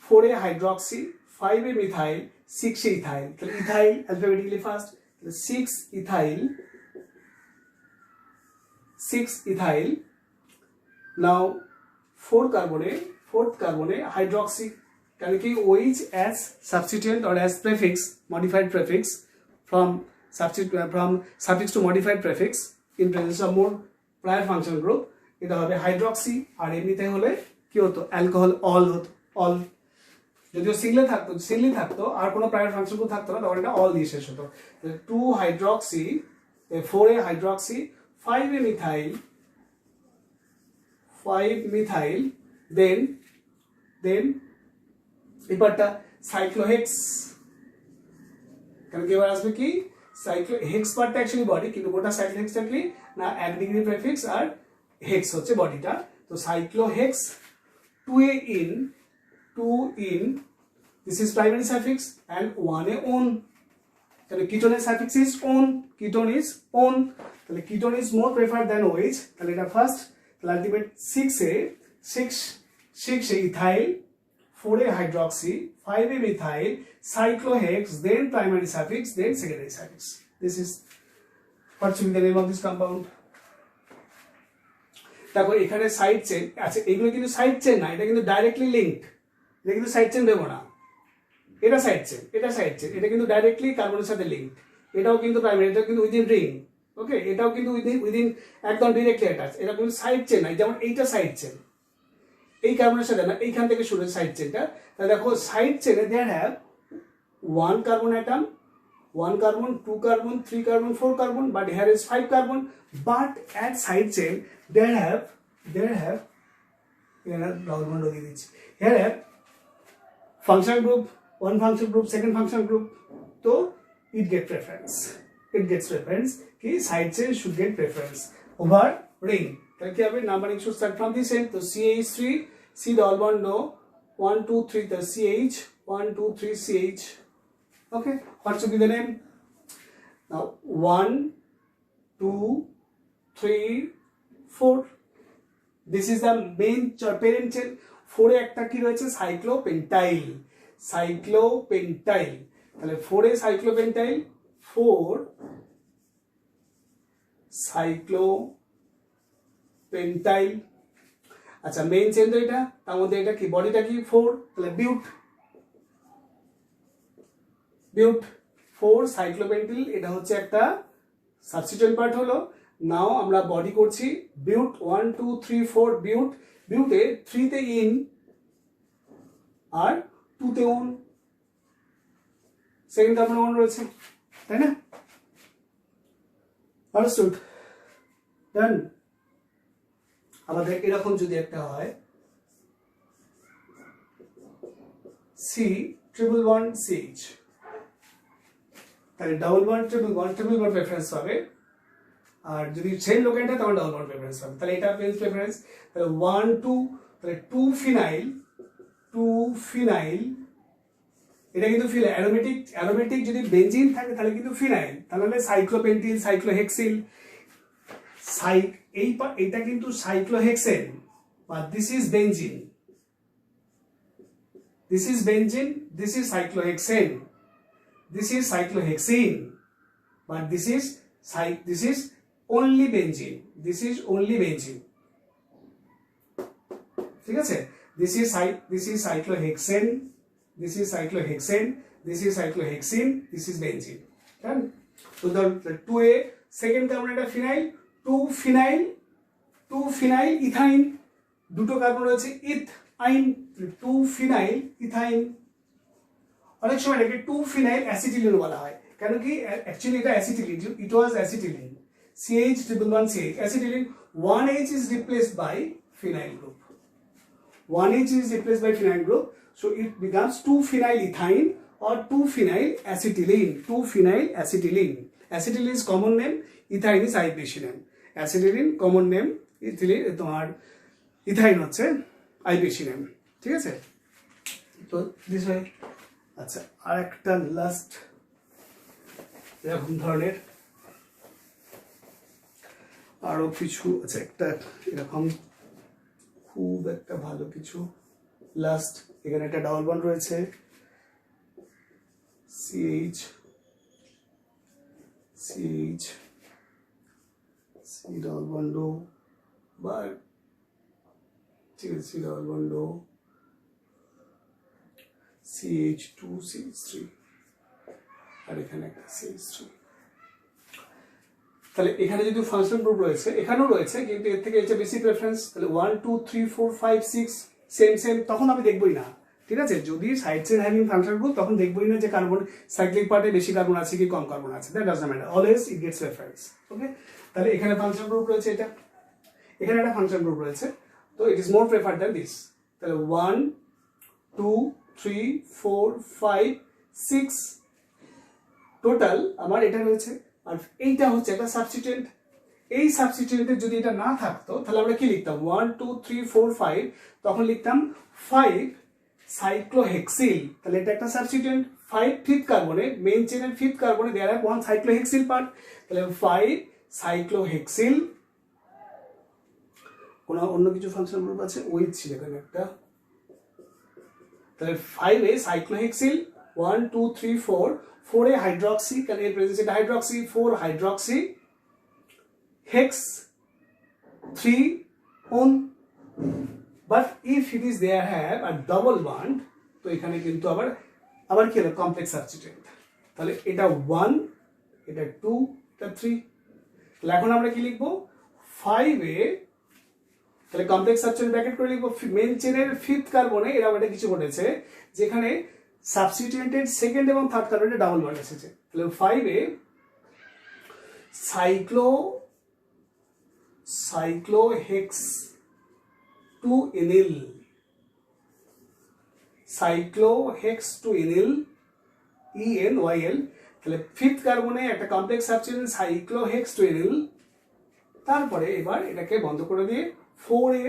[SPEAKER 1] 4A hydroxy, 5A methyl, 6A ethyl. So ethyl alphabetically first, 6 ethyl, now 4th carbon hydroxy, can we OH as substituent or as prefix, modified prefix, from suffix to modified prefix in presence of more prior function group, এটা হবে hydroxy, আর এমনিতে হলে কি হতো alcohol all হতো, all যদিও সিঙ্গলি থাকতো আর কোনো প্রায়র ফাংশন গ্রুপ থাকতো না, তখন এটা অল দিয়ে শেষ হতো। 2 hydroxy, 4A hydroxy, 5A methyl, 5 methyl, then এবারটা সাইক্লোহেক্স, কারণ কি এবার আসবে কি সাইক্লোহেক্স পার্টটা অ্যাকচুয়ালি বডি, কিন্তু গোটা সাইক্লোহেক্সটা কি না 1 ডিগ্রি প্রেফিক্স আর হেক্স হচ্ছে বডিটা, তো সাইক্লোহেক্স 2a in, 2 in, this is primary suffix and 1a on. তাহলে কিটোনের suffix is on, ketone is on, তাহলে ketone is more preferred than OH, তাহলে এটা ফার্স্ট, তাহলে ultimate 6 a ethyl, 4a hydroxy, 5a methyl, cyclohexane, then primary suffix, then secondary suffix. This is what should be the name of this compound. তারপর এখানে side chain আছে, এগুলো কিন্তু side chain না, এটা কিন্তু ডাইরেক্টলি লিঙ্কড, এটা কিন্তু সাইড চেন দেবো না, এটা সাইড চেন, এটা সাইড চেন, এটা কিন্তু ডাইরেক্টলি কার্বনের সাথে লিঙ্কড, এটাও কিন্তু প্রাইমারি, এটা কিন্তু উইদিন রিং, ওকে, এটাও কিন্তু উইদিন একদম ডিরেক্টলি অ্যাটাচ, এটা কিন্তু সাইড চেন নাই, যেমন এইটা সাইড চেন, এই কার্বনের সাথে না, এইখান থেকে শুরু সাইড চেনটা, তাহলে দেখো সাইড চেনে there have 1 carbon atom, 1 carbon, 2 carbon, 3 carbon, 4 carbon, but here is 5 carbon, but at side chain there have here have functional group, one functional group, second functional group, so it gets preference, ki side chain should get preference over ring. তাহলে কি হবে, numbering should start from this end, so CH3, C double bond no, 1 2 3 the CH, 1 2 3 CH. Okay, what should be the name? Now 1 2 3 4, this is the main parent chain. 4 এ একটা কি রয়েছে, সাইক্লোপেন্টাইল, তাহলে 4 এ সাইক্লোপেন্টাইল, 4 সাইক্লোপেন্টাইল, আচ্ছা main chain তো এটা, তার মধ্যে এটা কি, বডিটা কি 4, তাহলে বিউট 4 সাইক্লোপেন্টিল, এটা হচ্ছে একটা সাবস্টিটিউয়েন্ট পার্ট হলো। নাও আমরা বডি করছি বিউট 1 2 3 4, বিউটে 3 তে ইন আর 2 তে অন, সেকেন্ড কার্বন অন রয়েছে, তাই না? আন্ডারস্টুড, ডান। আমাদের এরকম যদি একটা হয় C111CH, তাহলে double bond triple bond preference পাবে, আর যদি সেম লোকেনটা তখন ডাবল বন্ড প্রেফারেন্স পাবে, তাহলে এটা বেঞ্চ প্রেফারেন্স, তাহলে 1 2, তাহলে 2 ফিনাইল, এটা কিন্তু ফিনাইল, অ্যারোমেটিক যদি বেনজিন থাকে তাহলে কিন্তু ফিনাইল, তাহলে সাইক্লোপেন্টিল, সাইক্লোহেক্সিল, এইটা কিন্তু cyclohexane, but this is benzene, this is cyclohexane, this is cyclohexene, but this is only benzene, ঠিক আছে? this is cyclohexane, this is cyclohexene, this is benzene, right? so the 2a second carbon এটা phenyl, 2 phenyl ethyne, দুটো carbon রয়েছে ethyne, 2 phenyl ethyne, অনেক সময় এটাকে 2 phenyl acetylene বলা হয়, কেন কি অ্যাকচুয়ালি এটা acetylene, it was acetylene, CH111CH acetylene, 1H is replaced by phenyl group, 1H is replaced by phenyl group, so it becomes 2 phenyl ethine or 2 phenyl acetylene, acetylene is common name, ethine is ipecainone, acetylene common name, তোমার ethyne হচ্ছে আইপেসিনেম, ঠিক আছে? তো this হয়। আচ্ছা, আর একটা last এরকম ধরনের আরো কিছু, আচ্ছা একটা এরকম খুব একটা ভালো কিছু লাস্ট, এখানে একটা ডাবল বন্ড রয়েছে, CH C ডাবল বন্ড বা ঠিক আছে, C ডাবল বন্ড CH2CH3 আর এখানে একটা CH3, তাহলে এখানে যদি ফাংশন গ্রুপ রয়েছে, এখানেও রয়েছে, কিন্তু এর থেকে এটা বেশি প্রেফারেন্স, তাহলে 1 2 3 4 5 6 সেম, তখন আমি দেখবই না, ঠিক আছে? যদি side chain having function group, তখন দেখবই না যে কার্বন সাইক্লিক পার্টে বেশি কার্বন আছে কি কম কার্বন আছে, that doesn't matter, always it gets preference, okay? তাহলে এখানে ফাংশন গ্রুপ রয়েছে, এটা এখানে একটা ফাংশন গ্রুপ রয়েছে, তো it is more preferred than this, তাহলে 1 2 3 4 5 6 টোটাল আমার এটা রয়েছে, আর এইটা হচ্ছে একটা সাবস্টিটিউয়েন্ট, এই সাবস্টিটিউয়েন্টে যদি এটা না থাকতো তাহলে আমরা কি লিখতাম 1 2 3 4 5 তখন লিখতাম 5 সাইক্লোহেক্সিল। তাহলে এটা একটা সাবস্টিটিউয়েন্ট। 5 ফিফথ কার্বনে মেইন চেনের ফিফথ কার্বনে দেয়ার হ্যাভ 1 সাইক্লোহেক্সিল পার্ট। তাহলে 5 সাইক্লোহেক্সিল। কোন অন্য কিছু ফাংশন গ্রুপ আছে ওইচ ছিল এখানে একটা। তাহলে 5 এ সাইক্লোহেক্সিল 1 2 3 4 4 এ হাইড্রক্সি কারণ এর প্রেজেন্স এটা hydroxy 4 hydroxy hex 3 on, but if it is there have a double bond তো এখানে কিন্তু আবার কি হলো কমপ্লেক্স সাবস্টিটিউয়েন্ট। তাহলে এটা 1 এটা 2 এটা 3। তাহলে এখন আমরা কি লিখবো 5 এ তাহলে কমপ্লেক্স সাবস্টিটিউয়েন্ট ব্র্যাকেট করে লিখবো মেইন চেনের ফিফথ কার্বনে এরকম একটা কিছু ঘটেছে যেখানে সাবস্টিটিউয়েন্টের সেকেন্ড এবং থার্ড কার্বনে ডাবল বন্ড এসেছে। তাহলে 5 এ সাইক্লোহেক্স 2 এনিল সাইক্লোহেক্স 2 এনিল ENYL। তাহলে ফিফথ কার্বনে একটা কমপ্লেক্স সাবস্টিটিউয়েন্ট সাইক্লোহেক্স 2 এনিল। তারপরে এবার এটাকে বন্ধ করে দিয়ে 4 এ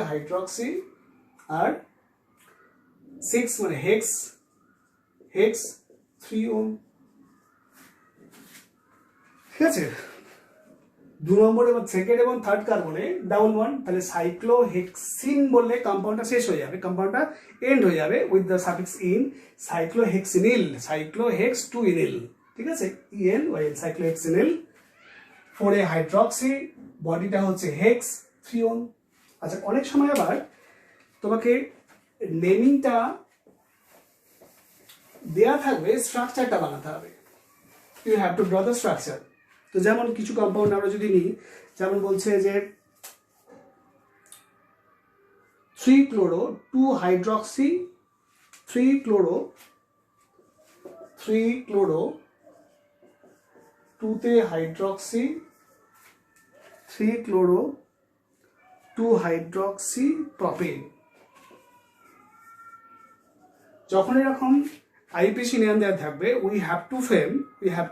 [SPEAKER 1] হাইড্রক্সি আর 6 মানে হেক্স 3 ওম। ঠিক আছে, 2 নম্বর এবং সেকেন্ড এবং থার্ড কার্বনে ডাবল বন্ড। তাহলে সাইক্লোহেক্সিন বললে কম্পাউন্ডটা শেষ হয়ে যাবে, কম্পাউন্ডটা এন্ড হয়ে যাবে উইথ দ্য সাফিক্স ইন। সাইক্লোহেক্সিনিল সাইক্লোহেক্স 2 ইনিল। ঠিক আছে, ENYL সাইক্লোহেক্সিনিল। 4 এ হাইড্রক্সি বডিটা হচ্ছে হেক্স 3 ওম। আচ্ছা, অনেক সময় আবার তোমাকে নেমিংটা দেয়া থাকবে, স্ট্রাকচারটা বানাতে হবে। You have to draw the structure. তো যেমন কিছু কম্পাউন্ড আমরা যদি নিই, যেমন বলছে যে 3 ক্লোরো 2 হাইড্রক্সি 3 ক্লোরো 2 তে হাইড্রক্সি 3 ক্লোরো 2 হাইড্রক্সি প্রপেন। যখন এরকম আইপিসি নেম দেওয়া থাকবে we have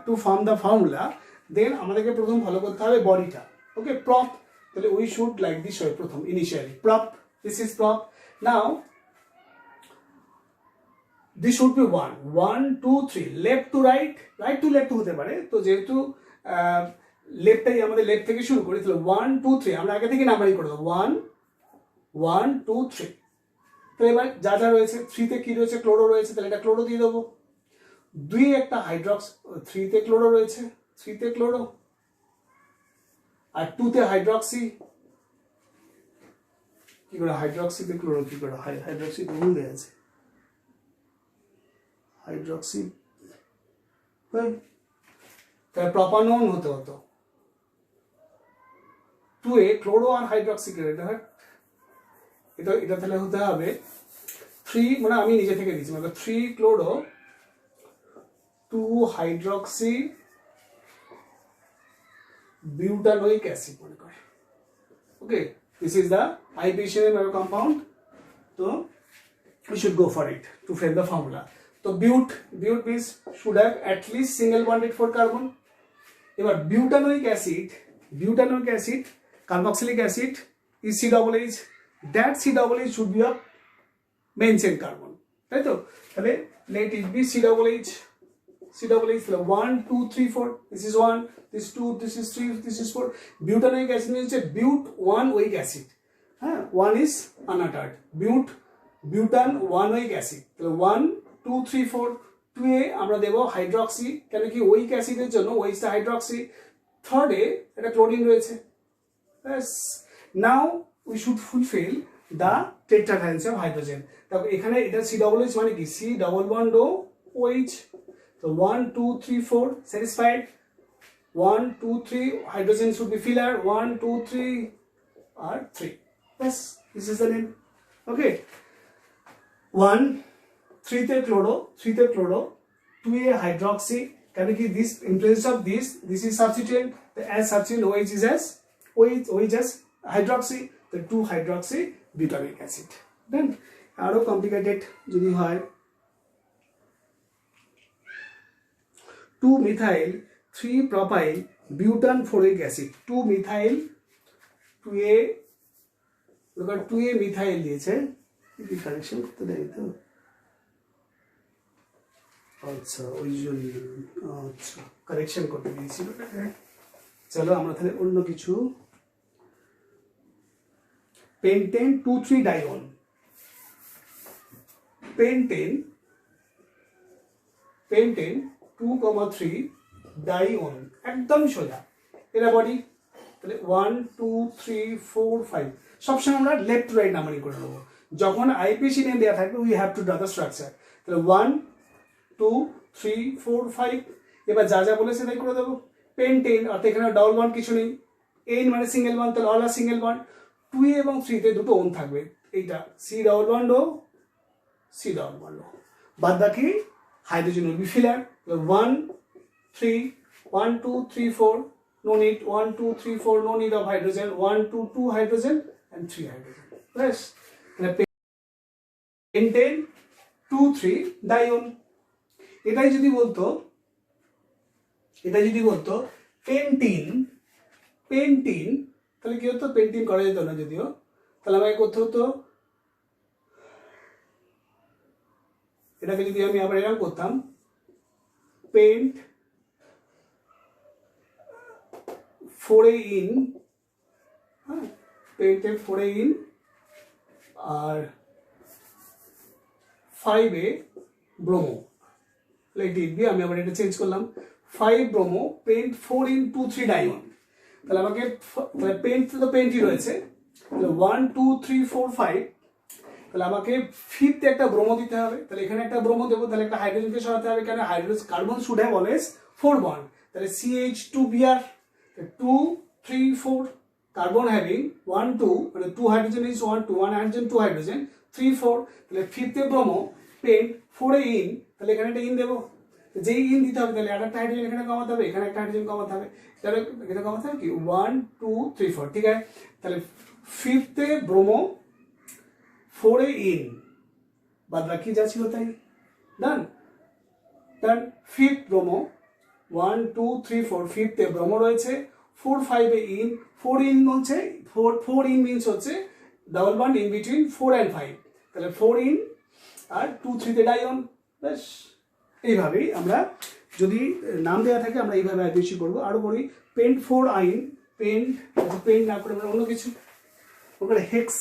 [SPEAKER 1] to form the formula. Then আমাদেরকে প্রথম ফলো করতে হবে বডিটা। Okay, prop. তাহলে we should like this way প্রথম initially prop, this is prop. Now this should be 1 2 3 left to right, right to left হতে পারে। তো যেহেতু লেফটটাই আমাদের লেফট থেকে শুরু করি, তাহলে 1 2 3 আমরা আগে থেকে নাম্বারিং করে দেবো 1 2 3। তো এবার যা যা রয়েছে 3 তে কি রয়েছে, ক্লোরো রয়েছে, তাহলে এটা ক্লোরো দিয়ে দেবো। 2 একটা হাইড্রক্স 3 তে ক্লোরো রয়েছে, 3 তে ক্লোরো। আর 2 তে হাইড্রক্সি। কি করে হাইড্রক্সি তে ক্লোরো, কি করে হাইড্রক্সি তো ভুল দেওয়া আছে, হাইড্রক্সি তাহলে প্রপানন হতে হতো। 2 এ ক্লোরো আর হাইড্রক্সি এটা তাহলে হতে হবে 3, মানে আমি নিজে থেকে দিচ্ছি, মানে 3 ক্লোরো 2 হাইড্রক্সি বিউটানোইক অ্যাসিড মনে করে। Okay, this is the IPCN compound. So we should go for it to frame the formula. So butte means should have at least single bonded 4 carbon. এবার butanoic acid carboxylic acid is COOH. That COOH should be a main chain carbon, তাই তো? তাহলে let it be COOH. তাহলে 1 2 3 4, this is 1, this is 2, this is 3, this is 4. Butanoic acid means but 1 weak acid. হ্যাঁ, 1 is unuttered. butan 1 weak acid. তাহলে 1 2 3 4 2 এ আমরা দেব hydroxy, কেন কি week অ্যাসিডের জন্য ওইচটা হাইড্রক্সি। থার্ড এ এটা ক্লোরিন রয়েছে। Now we should fulfill the tetravalency of hydrogen. তারপর এখানে এটা COOH মানে কি C double bond OH। So 1 2 3 4 satisfied. 1 2 3 hydrogen should be filler. 1 2 3 or 3. Yes, this is the name. Okay. 1 3 te chloro 2 a hydroxy. Can we give this in place of this is substituent. The as substituent OH is as OH as hydroxy. The 2 hydroxy butanoic acid. Then আরো complicated যদি হয় 2 methyl 3 propyl butanphoric acid 2 methyl 2a local 2a methyl দিয়েছে কি correction করতে দেয় তো আচ্ছা ওই জন্য আচ্ছা কারেকশন করতে দিয়েছিল চলো আমরা তাহলে অন্য কিছু pentane 2,3 dione pentane 2,3 dione একদম সোজা এরা বডি তাহলে 1 2 3 4 5 সবসময় আমরা লেফট টু রাইট নাম্বারিং করে নেবো যখন আইপিসি নেম দেওয়া থাকবে we have to draw the structure তাহলে 1 2 3 4 5 এবার যা যা বলেছে তাই করে দেবো পেন্টেন অর্থাৎ এখানে ডাবল বন্ড কিছু নেই এন মানে সিঙ্গেল বন্ড তাহলে অল আর সিঙ্গেল বন্ড 2 এবং 3 তে দুটো ওন থাকবে এইটা সি ডাবল বন্ড ও সি ডাবল বন্ড বাদ বাকি hydrogen will be filler 1 3 1 2 3 4 no need 1 2 3 4 no need of hydrogen 1 2 2 hydrogen and 3 hydrogen yes pentane 2 3 dione এটাই যদি বলতো পেন্টিন তাহলে কি হতো পেন্টিন করা যেত না যদিও তাহলে আমাকে করতে হতো এটাকে যদি আমি আবার এরকম করতাম পেন্ট 4a in হ্যাঁ পেন্টের 4a in আর 5a ব্রোমো লাইক দিবি আমি আবার এটা চেঞ্জ করলাম 5 ব্রোমো পেন্ট 4 in 2 3 ডাইন তাহলে আমাকে তাহলে পেন্ট তো পেন্টই রয়েছে তাহলে 1 2 3 4 5 তাহলে আমাকে ফিফথ একটা ব্রোমো দিতে হবে তাহলে এখানে একটা ব্রোমো দেবো তাহলে একটা হাইড্রোজেনকে সরাতে হবে কারণ hydrogen carbon should have always 4 bond তাহলে CH2Br 2 3 4 carbon having 1 2 মানে 2 hydrogen is 1 2 1 hydrogen 2 hydrogen 3 4 তাহলে fifth A bromo pent 4 A in তাহলে এখানে একটা ইন দেবো যেই ইন দিতে হবে তাহলে একটা হাইড্রোজেন এখানে কমাতে হবে এখানে একটা হাইড্রোজেন কমাতে হবে তাহলে এটা কমাতে হবে কি 1 2 3 4 ঠিক আছে তাহলে fifth A bromo 4 A in বাদ বাকি যা ছিল তাই ডান fifth bromo 1 2 3 4 fifth A bromo রয়েছে 4 5 এ ইন 4 ইন হচ্ছে 4 ইন মিন্স হচ্ছে double bond in between 4 and 5 তাহলে 4 ইন আর 2 3 তে ডাইন ব্যাস এইভাবেই আমরা যদি নাম দেওয়া থাকে আমরা এইভাবে বেশি করবো আরো বলি পেন্ট 4 আইন পেন্ট না করে আমরা অন্য কিছু ওখানে হেক্স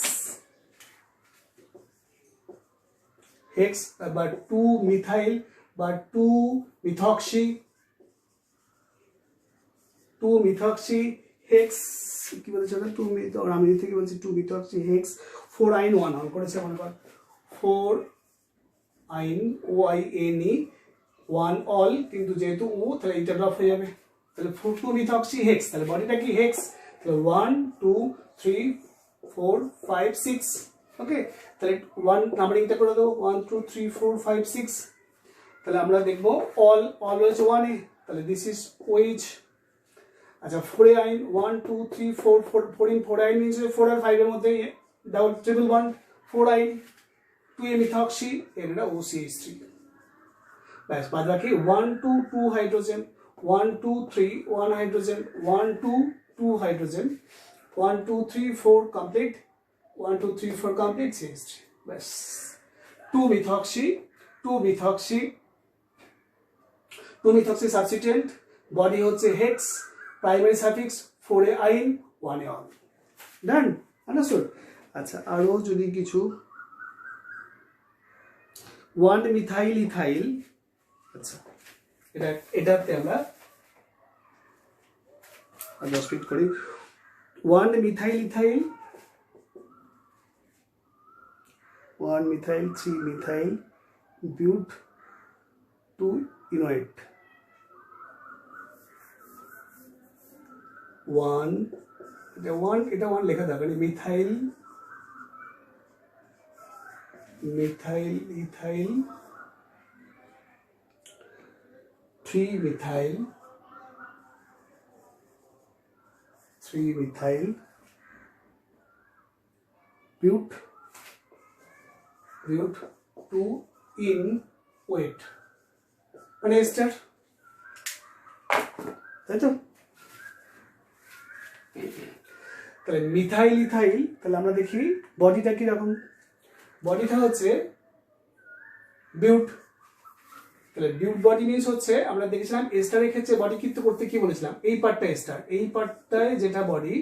[SPEAKER 1] বা 2 মিথাইল বা 2 মিথক্সি হেক্স কি বলেছে ওটা 2 আমি থেকে বলছি 2 মিথক্সি হেক্স 4 আইন 1 অন করেছে মনে কর 4 আইন ও আই এন ই 1 অল কিন্তু যেহেতু ও তাহলে এটা ড্রপ হয়ে যাবে তাহলে 2 মিথক্সি হেক্স তাহলে বডিটা কি হেক্স তাহলে 1 2 3 4 5 6 ওকে তাহলে 1 নাম্বারিংটা করে দেবো 1 2 3 4 5 6 তাহলে আমরা দেখবো অল রয়েছে 1 এ তাহলে দিস ইজ ওএইচ আচ্ছা 4 এ আইন 1 2 3 4 4 ইন 4 আইন মিন্স 4 আর 5 এর মধ্যে ডাবল ট্রিপল বন্ড 4 আইন 2 এ মিথক্সি এটা OCH3 ব্যাস বাদ বাকি 1 2 2 hydrogen 1 2 3 1 hydrogen 1 2 2 hydrogen 1 2 3 4 complete 1 2 3 4 complete CH3 ব্যাস 2 মিথক্সি সাবস্টিটিউয়েন্ট বডি হচ্ছে হেক্স প্রাইমারি সাফিক্স 4 এ আইন 1 এ অন ডান আন্ডারস্টুড আচ্ছা আরো যদি কিছু 1 মিথাইল ইথাইল আচ্ছা এটাতে আমরা 10 ফিট করি 1 methyl ethyl 1 methyl 3 methyl but 2 enoate 1 এটা 1 লেখা থাকবে methyl ethyl 3 methyl but 2 enoate মানে এস্টার তাই তো? তাহলে মিথাইল ইথাইল, তাহলে আমরা দেখি বডিটা কিরকম। বডিটা হচ্ছে বিউট। তাহলে বিউট বডি মিনস হচ্ছে, আমরা দেখেছিলাম এস্টারের ক্ষেত্রে বডি কিন্তু করতে কি বলেছিলাম, এই পার্টটা এস্টার, এই পার্টটায় যেটা বডি,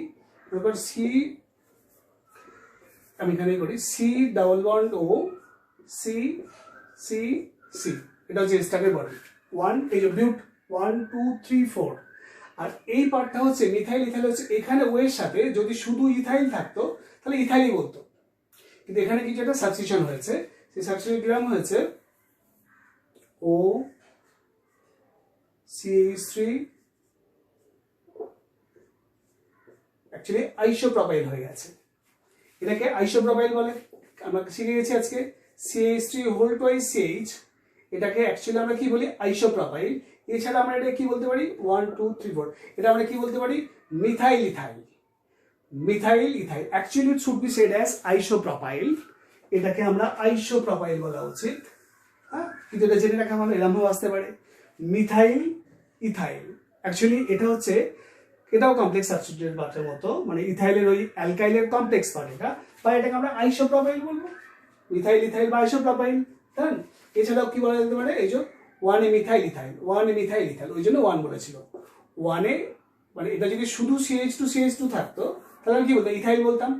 [SPEAKER 1] এবার সি, আমি এখানে করি সি ডাবল বন্ড ও সি সি সি, এটা হচ্ছে এস্টারের বডি। ওয়ান, এই যে বিউট 1 2 3 4। আর এই পার্টটা হচ্ছে মিথাইল ইথাইল, হচ্ছে এখানে ও এর সাথে যদি শুধু ইথাইল থাকতো তাহলে ইথাইলই বলতো, কিন্তু এখানে কিছু একটা সাবস্টিটিউশন হয়েছে, সেই সাবস্টিটিউশন গ্রাম হয়েছে ও CH3, অ্যাকচুয়ালি আইসোপ্রোপাইল হয়ে গেছে। এটাকে আইসোপ্রোপাইল বলে, আমরা শিখে গেছি আজকে CH3 হোল টুয়াইস CH, এটাকে অ্যাকচুয়ালি আমরা কি বলি, আইসোপ্রোপাইল। এছাড়া আমরা এটা কি বলতে পারি, 1 2 3 4, এটা আমরা কি বলতে পারি, methyl ethyl. Methyl ethyl actually it should B shed as isopropyl, এটাকে আমরা আইসোপ্রোপাইল বলা উচিত। হ্যাঁ, কিন্তু এটা জেনে রাখা ভালো, এরকম আসতে পারে মিথাইল ইথাইল। অ্যাকচুয়ালি এটা হচ্ছে, এটাও কমপ্লেক্স সাবস্টিটিউয়েন্ট পার্টের মতো, মানে ইথাইলের ওই অ্যালকাইলের কমপ্লেক্স পার্ট এটা, বা এটাকে আমরা আইসোপ্রোপাইল বলবো, মিথাইল ইথাইল বা আইসোপ্রোপাইল। হ্যাঁ, এছাড়াও কি বলা যেতে পারে, এই যে 1 A methyl ethyl, 1 A methyl ethyl, ওই জন্য 1 বলেছিল। 1 এ মানে এটা যদি শুধু CH2 থাকতো তাহলে আমি কি বলতাম, ইথাইল বলতাম।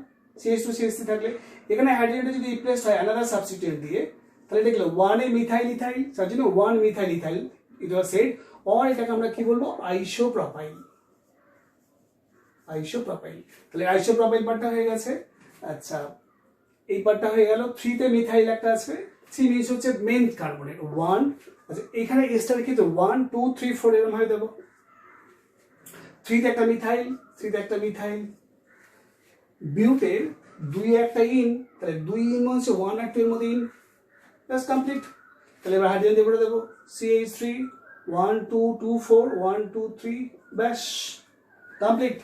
[SPEAKER 1] CH2 CH3 থাকলে এখানে হাইড্রোজেনটা যদি রিপ্লেস হয় অ্যানাদার সাবস্টিটিউয়েন্ট দিয়ে, তাহলে এটা কি হলো 1 এ মিথাইল ইথাইল, তার জন্য 1 methyl ethyl it was shed. Or এটাকে আমরা কি বলবো, আইসোপ্রোপাইল। আইসোপ্রোপাইল, তাহলে আইসোপ্রোপাইল পার্টটা হয়ে গেছে। আচ্ছা, এই পার্টটা হয়ে গেল। 3 তে মিথাইল একটা আছে, 3 মিনস হচ্ছে মেন কার্বনেট 1। আচ্ছা, এখানে এস্টার কিন্তু 1 2 3 4 এরকম ভাবে দেবো। 3 তে একটা মিথাইল, 3 তে একটা মিথাইল। বিউটের 2 এ একটা ইন, তাহলে 2 ইন হচ্ছে 1 আর 2 এর মধ্যে ইন, ব্যাস কমপ্লিট। তাহলে এবার হাইড্রোজেন দিয়ে করে দেবো CH3 1 2 2 4 1 2 3, ব্যাস কমপ্লিট।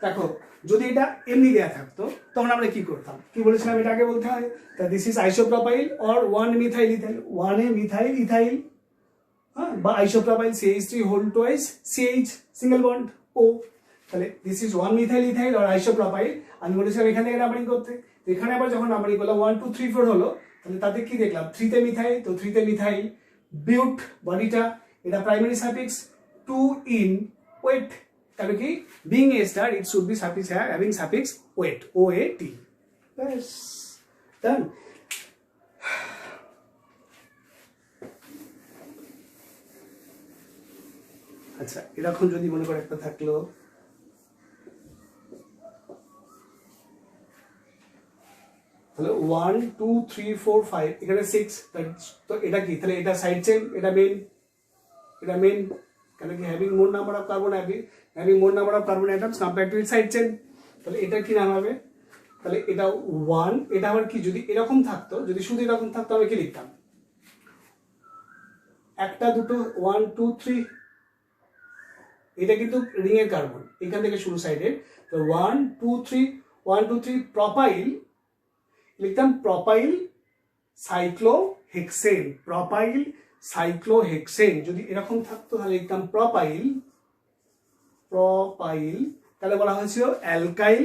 [SPEAKER 1] দেখো, যদি এটা এমনি দেয়া থাকতো তখন আমরা কি করতাম, কি বলেছিলাম, এটা আগে বলতে হয়। তা this is isopropyl or 1 methyl ethyl, 1 A methyl ethyl, হ্যাঁ, বা isopropyl CH3 whole twice CH single bond O। তাহলে this is 1 methyl ethyl or isopropyl. আমি বলেছিলাম এখান থেকে নাম্বারিং করতে, এখানে আবার যখন নাম্বারিং করলাম 1 2 3 4 হলো, তাহলে তাতে কি দেখলাম, 3 তে মিথাইল, তো 3 তে মিথাইল। বিউট বডিটা, এটা প্রাইমারি সাফিক্স 2 ইন ওয়েট, তাহলে কি being ester it should be suffix having suffix oate, OAT, ব্যাস ডান। আচ্ছা, এরকম যদি মনে করে একটা থাকলো, তাহলে 1 2 3 4 5, এখানে 6, তো এটা কি, তাহলে এটা সাইড চেন, এটা মেন, এটা মেন, কেন কি having more number of carbon having more number of carbon atoms compare to its side chain, তাহলে এটা কি নাম হবে, তাহলে এটা 1। এটা আবার কি, যদি এরকম থাকতো, যদি শুধু এরকম থাকতো আমি কি লিখতাম, একটা দুটো 1 2 3, এটা কিন্তু রিং এর কার্বন, এখান থেকে শুরু সাইডে, তো 1 2 3 1 2 3 প্রপাইল, লিখতাম প্রপাইল সাইক্লোহেক্সেন, প্রপাইল সাইক্লোহেক্সেন। যদি এরকম থাকতো তাহলে লিখতাম প্রপাইল, প্রপাইল, তাহলে বলা হয়েছিল alkyl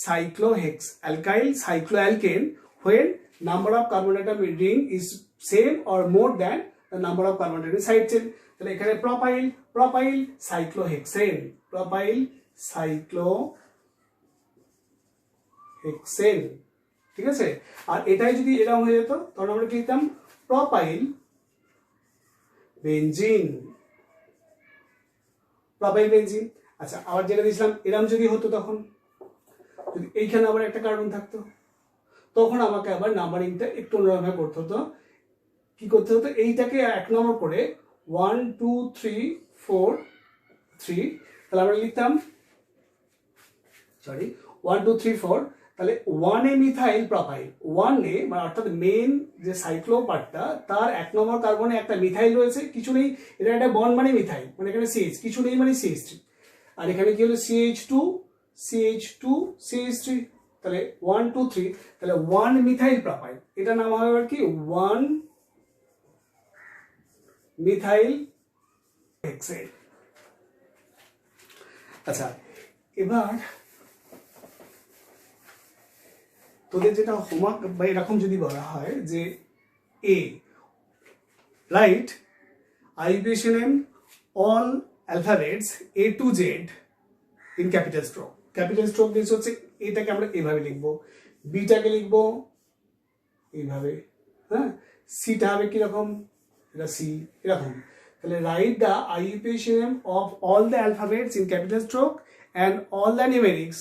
[SPEAKER 1] cyclohex, alkyl cycloalkane when number of carbon atom in ring is same or more than the number of carbon atom in side chain। তাহলে এখানে propyl, propyl cyclohexane, propyl cyclohexane, ঠিক আছে। আর এটাই যদি এরকম হয়ে যেত তখন আমরা কি লিখতাম, প্রপাইল বেনজিন, প্রপাইল বেনজিন। আচ্ছা, আবার যেটা দিয়েছিলাম এরকম যদি হতো, তখন যদি এইখানে আবার একটা কার্বন থাকতো তখন আমাকে আবার নাম্বারিংটা একটু অন্যভাবে করতে হতো। কি করতে হতো, এইটাকে 1 নম্বর করে 1 2 3 4 3, তাহলে আমরা লিখতাম, সরি 1 2 3 4, তাহলে 1 এ মিথাইল প্রপাইল, 1 এ মানে অর্থাৎ মেন যে সাইক্লো পার্টটা, তার 1 নম্বর কার্বনে একটা মিথাইল রয়েছে, কিছু নেই, এটা একটা বন্ড মানে মিথাইল, মানে এখানে CH, কিছু নেই মানে CH3, আর এখানে কি হলো CH2 CH2 CH3, তাহলে 1 2 3, তাহলে 1 মিথাইল প্রপাইল, এটা নাম হবে আর কি 1 মিথাইল হেক্সেন। আচ্ছা, এবার তোদের যেটা হোমওয়ার্ক বা এরকম যদি বলা হয় যে এ right IUPAC name all alphabets A to Z in capital stroke. Capital stroke this হচ্ছে এটাকে আমরা এভাবে লিখবো, বিটাকে লিখবো এইভাবে, হ্যাঁ, সিটা হবে কিরকম, এটা সি এরকম। তাহলে write the IUPAC name of all the alphabets in capital stroke and all the numerics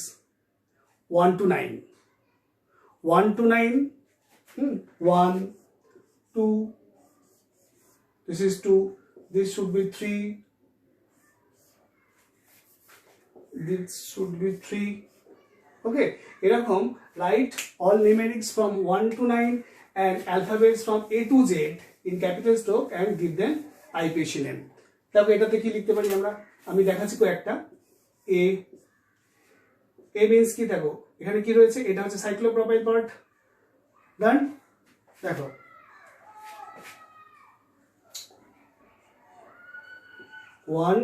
[SPEAKER 1] 1 to 9. 1 to 9, 1, 2, this is 2, this should be 3, this should be 3. Okay, এরকম write all numerics from 1 to 9 and alphabets from A to Z in capital stroke and give them IUPAC name. তারপর এটাতে কি লিখতে পারি আমরা, আমি দেখাচ্ছি কয়েকটা। A means কি, দেখো এখানে কি রয়েছে, এটা হচ্ছে সাইক্লোপ্রোপাইল পার্ট, ডান। দেখো ওয়ান,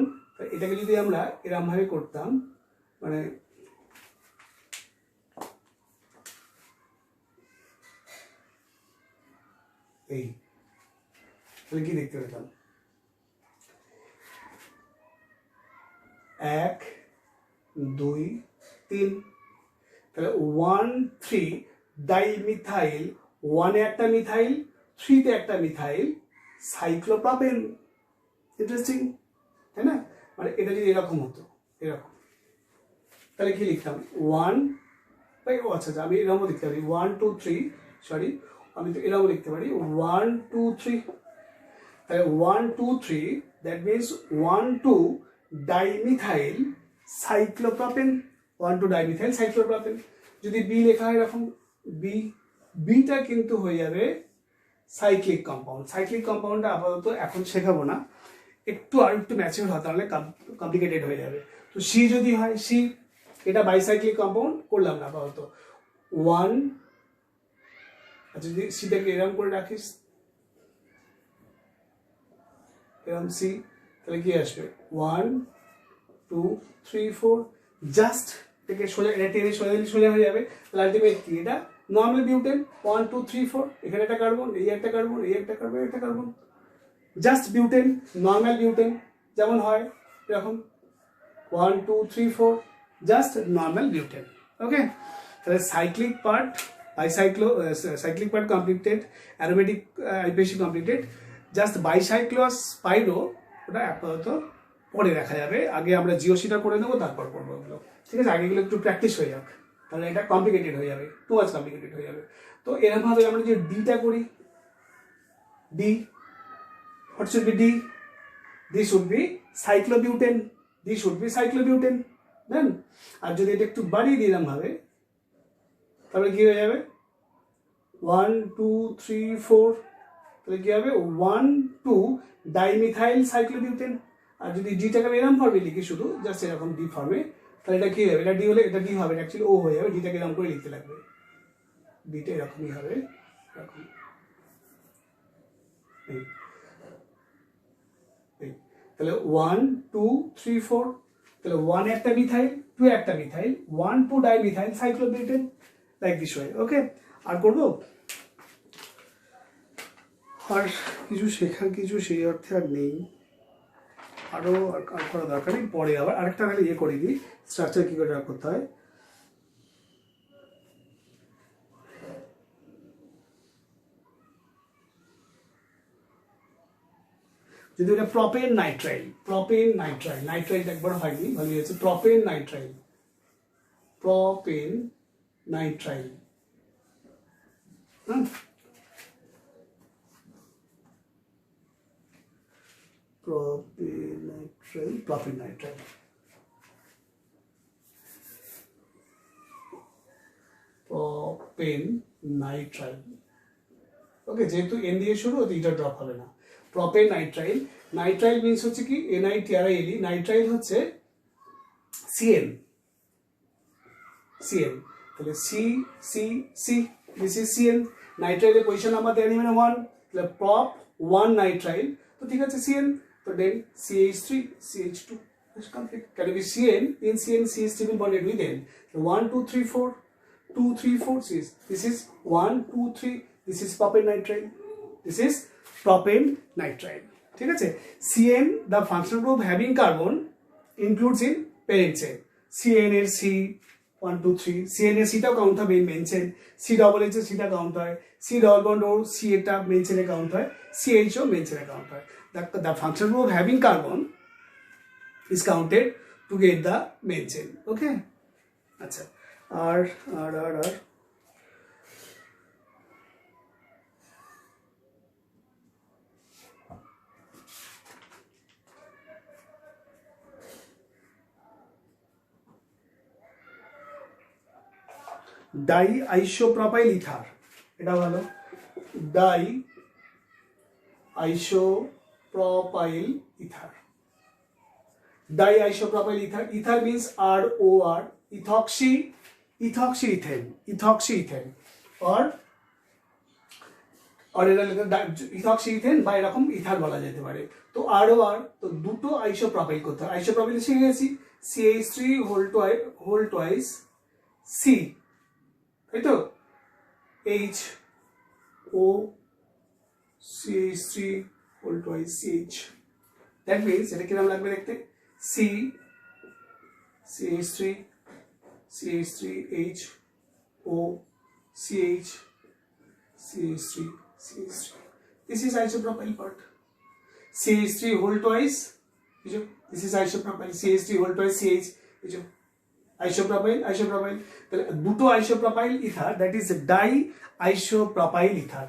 [SPEAKER 1] এটাকে যদি আমরা এরকম ভাবে করতাম, মানে এই, তাহলে কি দেখতে পেতাম, 1 2 3, তাহলে 1 3 ডাইমিথাইল, 1 এ একটা মিথাইল, 3 তে একটা মিথাইল, সাইক্লোপ্রোপেন। ইন্টারেস্টিং, তাই না? মানে এটা যদি এরকম হতো, এরকম, তাহলে কি লিখতাম, 1, আচ্ছা আমি এরকমও লিখতে পারি 1 2 3, সরি আমি তো এরকম লিখতে পারি 1 2 3, তাহলে 1 2 3 that means 1 2 dimethyl cyclopropane, 1 2 dimethyl cyclopropane. যদি বি লেখা হয় এরকম, বিটা কিন্তু হয়ে যাবে সাইক্লিক কম্পাউন্ড। সাইক্লিক কম্পাউন্ডটা আপাতত এখন শেখাবো না, একটু আর একটু ম্যাচিউর হয়, তাহলে কমপ্লিকেটেড হয়ে যাবে। তো সি যদি হয়, সি এটা বাইসাইক্লিক কম্পাউন্ড, করলাম না আপাতত। 1, আচ্ছা যদি সিটাকে এরকম করে রাখিস, এরকম সি, তাহলে কি আসবে 1 2 3 4, জাস্ট থেকে সোজা, এটা টেনে সোজা হয়ে যাবে। তাহলে আলটিমেট কি, এটা নর্মাল বিউটেন, 1 2 3 4, এখানে একটা কার্বন, এই একটা কার্বন, এই একটা কার্বন, একটা carbon, just butane, normal butane যেমন হয় এরকম 1 2 3 4, জাস্ট নর্মাল বিউটেন। ওকে, তাহলে cyclic part, cyclic part completed, aromatic IUPAC completed, just বাইসাইক্লোয়াস পাইরো ওটা আপাতত পরে দেখা যাবে, আগে আমরা জিওসিটা করে নেবো, তারপর করবো ওগুলো, ঠিক আছে? আগে এগুলো একটু প্র্যাকটিস হয়ে যাক, তাহলে এটা কমপ্লিকেটেড হয়ে যাবে, টু মাচ কমপ্লিকেটেড হয়ে যাবে। তো এরকমভাবে আমরা যে ডিটা করি, D, what should be D? This should be cyclobutane. This should be cyclobutane. Then, আর যদি এটা একটু বাড়িয়ে দিলাম ভাবে, তাহলে কি হয়ে যাবে 1 2 3 4, তাহলে কি হবে 1 2 ডাইমিথাইল সাইক্লোবিউটেন। আর যদি ডিটাকে এরকম ফর্মে লিখি, শুধু জাস্ট এরকম ডি ফর্মে, তাহলে এটা কি হবে, এটা ডি হলে এটা ডি হবে, অ্যাকচুয়ালি ও হয়ে যাবে, ডিটাকে এরকম করে লিখতে লাগবে, ডিটা এরকমই হবে, এরকম। তাহলে 1 2 3 4, তাহলে 1 একটা মিথাইল, 2 একটা methyl, 1 2 dimethyl cyclobutane, like this way. Okay, আর করবো, আর কিছু শেখার কিছু সেই অর্থে আর নেই, আরও আর করা দরকার নেই। পরে আবার আরেকটা খালি ইয়ে করে দিই, স্ট্রাকচার কী করে করতে হয়। যদি এটা propane nitrile, propane nitrile, nitrile একবার হয়নি, ভালো হয়েছে, প্রপেন নাইট্রাইল, প্রপেন নাইট্রাইল, হ্যাঁ, propane nitrile, propane nitrile, propane nitrile. ওকে, যেহেতু এন দিয়ে শুরু, তো এটা ড্রপ হবে না। প্রপেন নাইট্রাইল, নাইট্রাইল মিনস হচ্ছে কি, NITRILE, নাইট্রাইল হচ্ছে CN, CN, তাহলে C C C, this is CN। নাইট্রাইলের পজিশন নাম্বার দেওয়া নেই, 1, তাহলে প্রপ 1 নাইট্রাইল, তো ঠিক আছে CN, তো দেন CH3 CH2, That's complete. Can it be CN? In CN, C is triple bonded with N. 1, 2, 3, 4. 2, 3, 4, 6. This is 1, 2, 3. This is propane nitrile. This is propane nitrile. Okay? CN, the functional group having carbon, includes in parent chain. CN এর C 1 2 3 CN এর C টাও count হবে main chain C double H এর C টা count হয় C double bond ও C এটা main চেইনে count হয় CH ও main চেইনে count হয় the functional group having carbon is counted to get the main chain. Okay, আচ্ছা আর die isopropyl ether এটা ভালো di isopropyl ether di isopropyl ether ether means ROR ethoxy ethane or এটা ethoxy ethane বা এরকম ether বলা যেতে পারে তো ROR তো দুটো আইসোপ্রপাইল করতে হয় আইসোপ্রপাইল শিখে গেছি CH3 হোল টুয়াইস C তাই তো HO CH3 whole twice CH that means এটা কিরকম লাগবে দেখতে C CH3 HO CH CH3 this is isopropyl part CH3 whole twice this is isopropyl CH3 whole twice CH isopropyl তাহলে দুটো isopropyl ether that is di isopropyl ether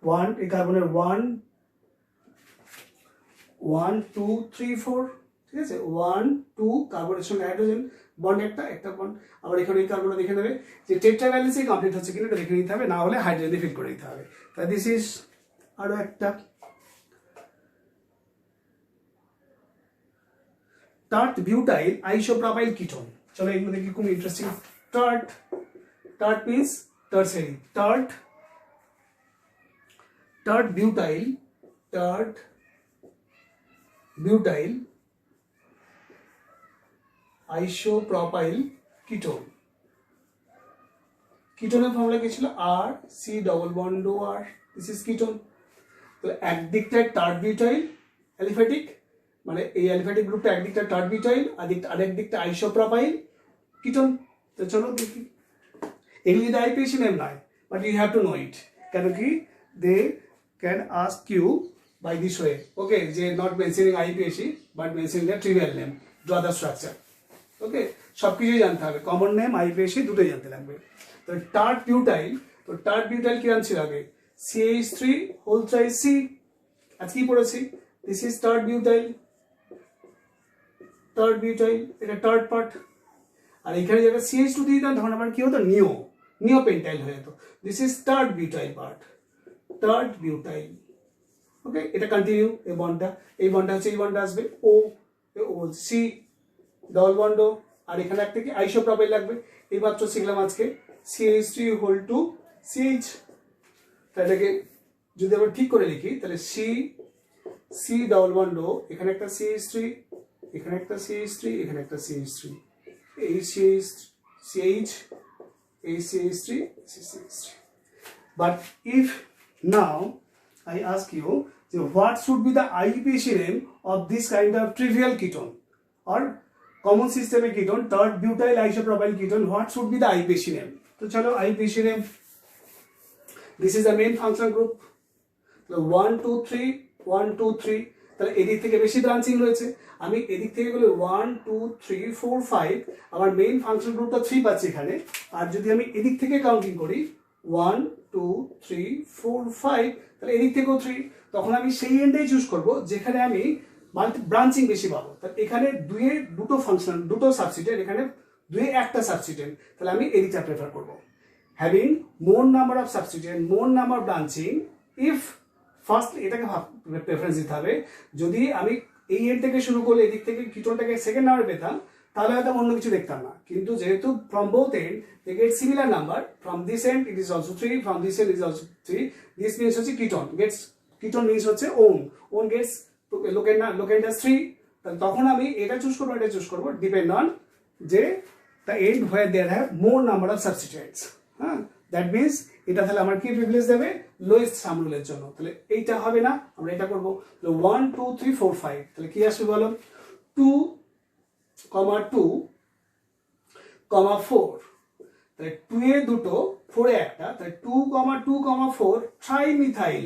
[SPEAKER 1] one এই কার্বনের 1 2 3 4 ঠিক আছে 1 2 কার্বনের সঙ্গে হাইড্রোজেন বন্ড একটা বন্ড আবার এখানে এই কার্বনটা দেখে নেবে যে টেট্রা ভ্যালেন্সি কমপ্লিট হচ্ছে কিনা এটা দেখে নিতে হবে না হলে হাইড্রোজেন দিয়ে ফিল করে দিতে হবে তাই দিস ইজ আরো একটা টার্ট বিউটাইল আইসোপ্রপাইল কিটোন চলো এগুলো দেখি খুব interesting tert means tertiary tert butyl isopropyl ketone কিটোনের ফর্মুলা কি ছিল R C double bond O R this is ketone তো একদিকটা টার্ট বিউটাইল অ্যালিফ্যাটিক মানে এই অ্যালিফ্যাটিক গ্রুপটা একদিকটা টার্ট বিউটাইল আরেক দিকটা আইসোপ্রপাইল কিটোন তো চলো দেখি এগুলি দ্য আইপিএসি নেম নয় but you have to know it কেন কি they can ask you by this way okay they not mentioning IPAC but mentioning the trivial name draw the structure okay সব কিছুই জানতে হবে কমন নেম IPAC দুটোই জানতে লাগবে তো টার্ট বিউটাইল কি আনছিল আগে CH3 হোল ট্রাইস C আজ কি পড়েছি দিস ইজ টার্ট বিউটাইল এটা টার্ট পার্ট আর এখানে যেটা CH2 দিয়ে দিতাম তখন আবার কি হতো নিও পেন্টাইল হয়ে যেত দিস ইজ টার্ট বিউটাইল ওকে এটা কন্টিনিউ এই বন্ডটা হচ্ছে এই বন্ডটা আসবে ও সি ডবল বন্ড আর এখানে একটা কি আইসোপ্রপাইল লাগবে এই মাত্র শিখলাম আজকে CH3 হোল টু CH তাহলে যদি আমরা ঠিক করে লিখি তাহলে সি ডবল বন্ড এখানে একটা CH3 এখানে একটা CH3 এখানে একটা CH3 এই CH এই CH3 but if now I ask you what should be the IUPAC name of this kind of trivial ketone or common systemic ketone tert butyl isopropyl ketone what should be the IUPAC name so chalo IUPAC name this is the main functional group so 1 2 3 তাহলে এদিক থেকে বেশি branching রয়েছে আমি এদিক থেকে গেলে 1 2 3 4 5 আমার মেইন ফাংশন গ্রুপটা 3 পাচ্ছি এখানে আর যদি আমি এদিক থেকে কাউন্টিং করি 1 2 3 4 5 তাহলে এদিক থেকেও 3 তখন আমি সেই এন্ডটাই চুজ করব যেখানে আমি ব্রাঞ্চিং বেশি পাবো তাহলে এখানে দুটো সাবস্টিটেন্ট এখানে দুয়ে একটা সাবস্টিটেন্ট তাহলে আমি এদিকটা প্রেফার করব having more number of substituent more number branching if first এটাকে প্রেফারেন্স দিতে হবে যদি আমি এই এন্ড থেকে শুরু করলে এদিক থেকে কিটোনটাকে সেকেন্ড নাম্বার পেতাম তাহলে হয়তো অন্য কিছু দেখতাম না কিন্তু যেহেতু from both end they get similar number from this end it is also 3 from this end it is also 3 this means হচ্ছে ketone means হচ্ছে own gets লোকেন্ডাস 3, তাহলে তখন আমি এটা চুজ করবো, এটা চুজ করবো, ডিপেন্ড অন যে the end where there have more number of substituents. হ্যাঁ, দ্যাট মিনস এটা তাহলে আমার কি প্রিভিলেজ দেবে, লোয়েস্ট সাম রুলের জন্য। তাহলে এইটা হবে না, আমরা এটা করবো 1 2 3 4 5। তাহলে কি আসবে বলো, 2, 2, 4। তাহলে 2 এ দুটো, 4 এ একটা, তাহলে 2, 2, 4 ট্রাইমিথাইল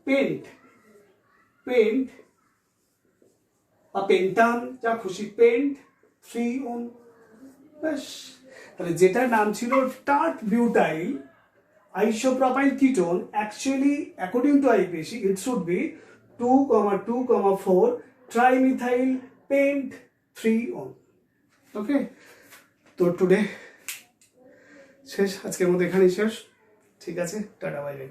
[SPEAKER 1] পেন্ট বা পেন্টান, যা খুশি, পেন্ট 3 on। ব্যাস, তাহলে যেটার নাম ছিল tert butyl isopropyl ketone, actually according to IUPAC it should be 2, 2, 4 trimethyl pent 3 on। Okay, তো টুডে শেষ, আজকের মতো এখানেই শেষ। ঠিক আছে, টাটা, বাই বাই।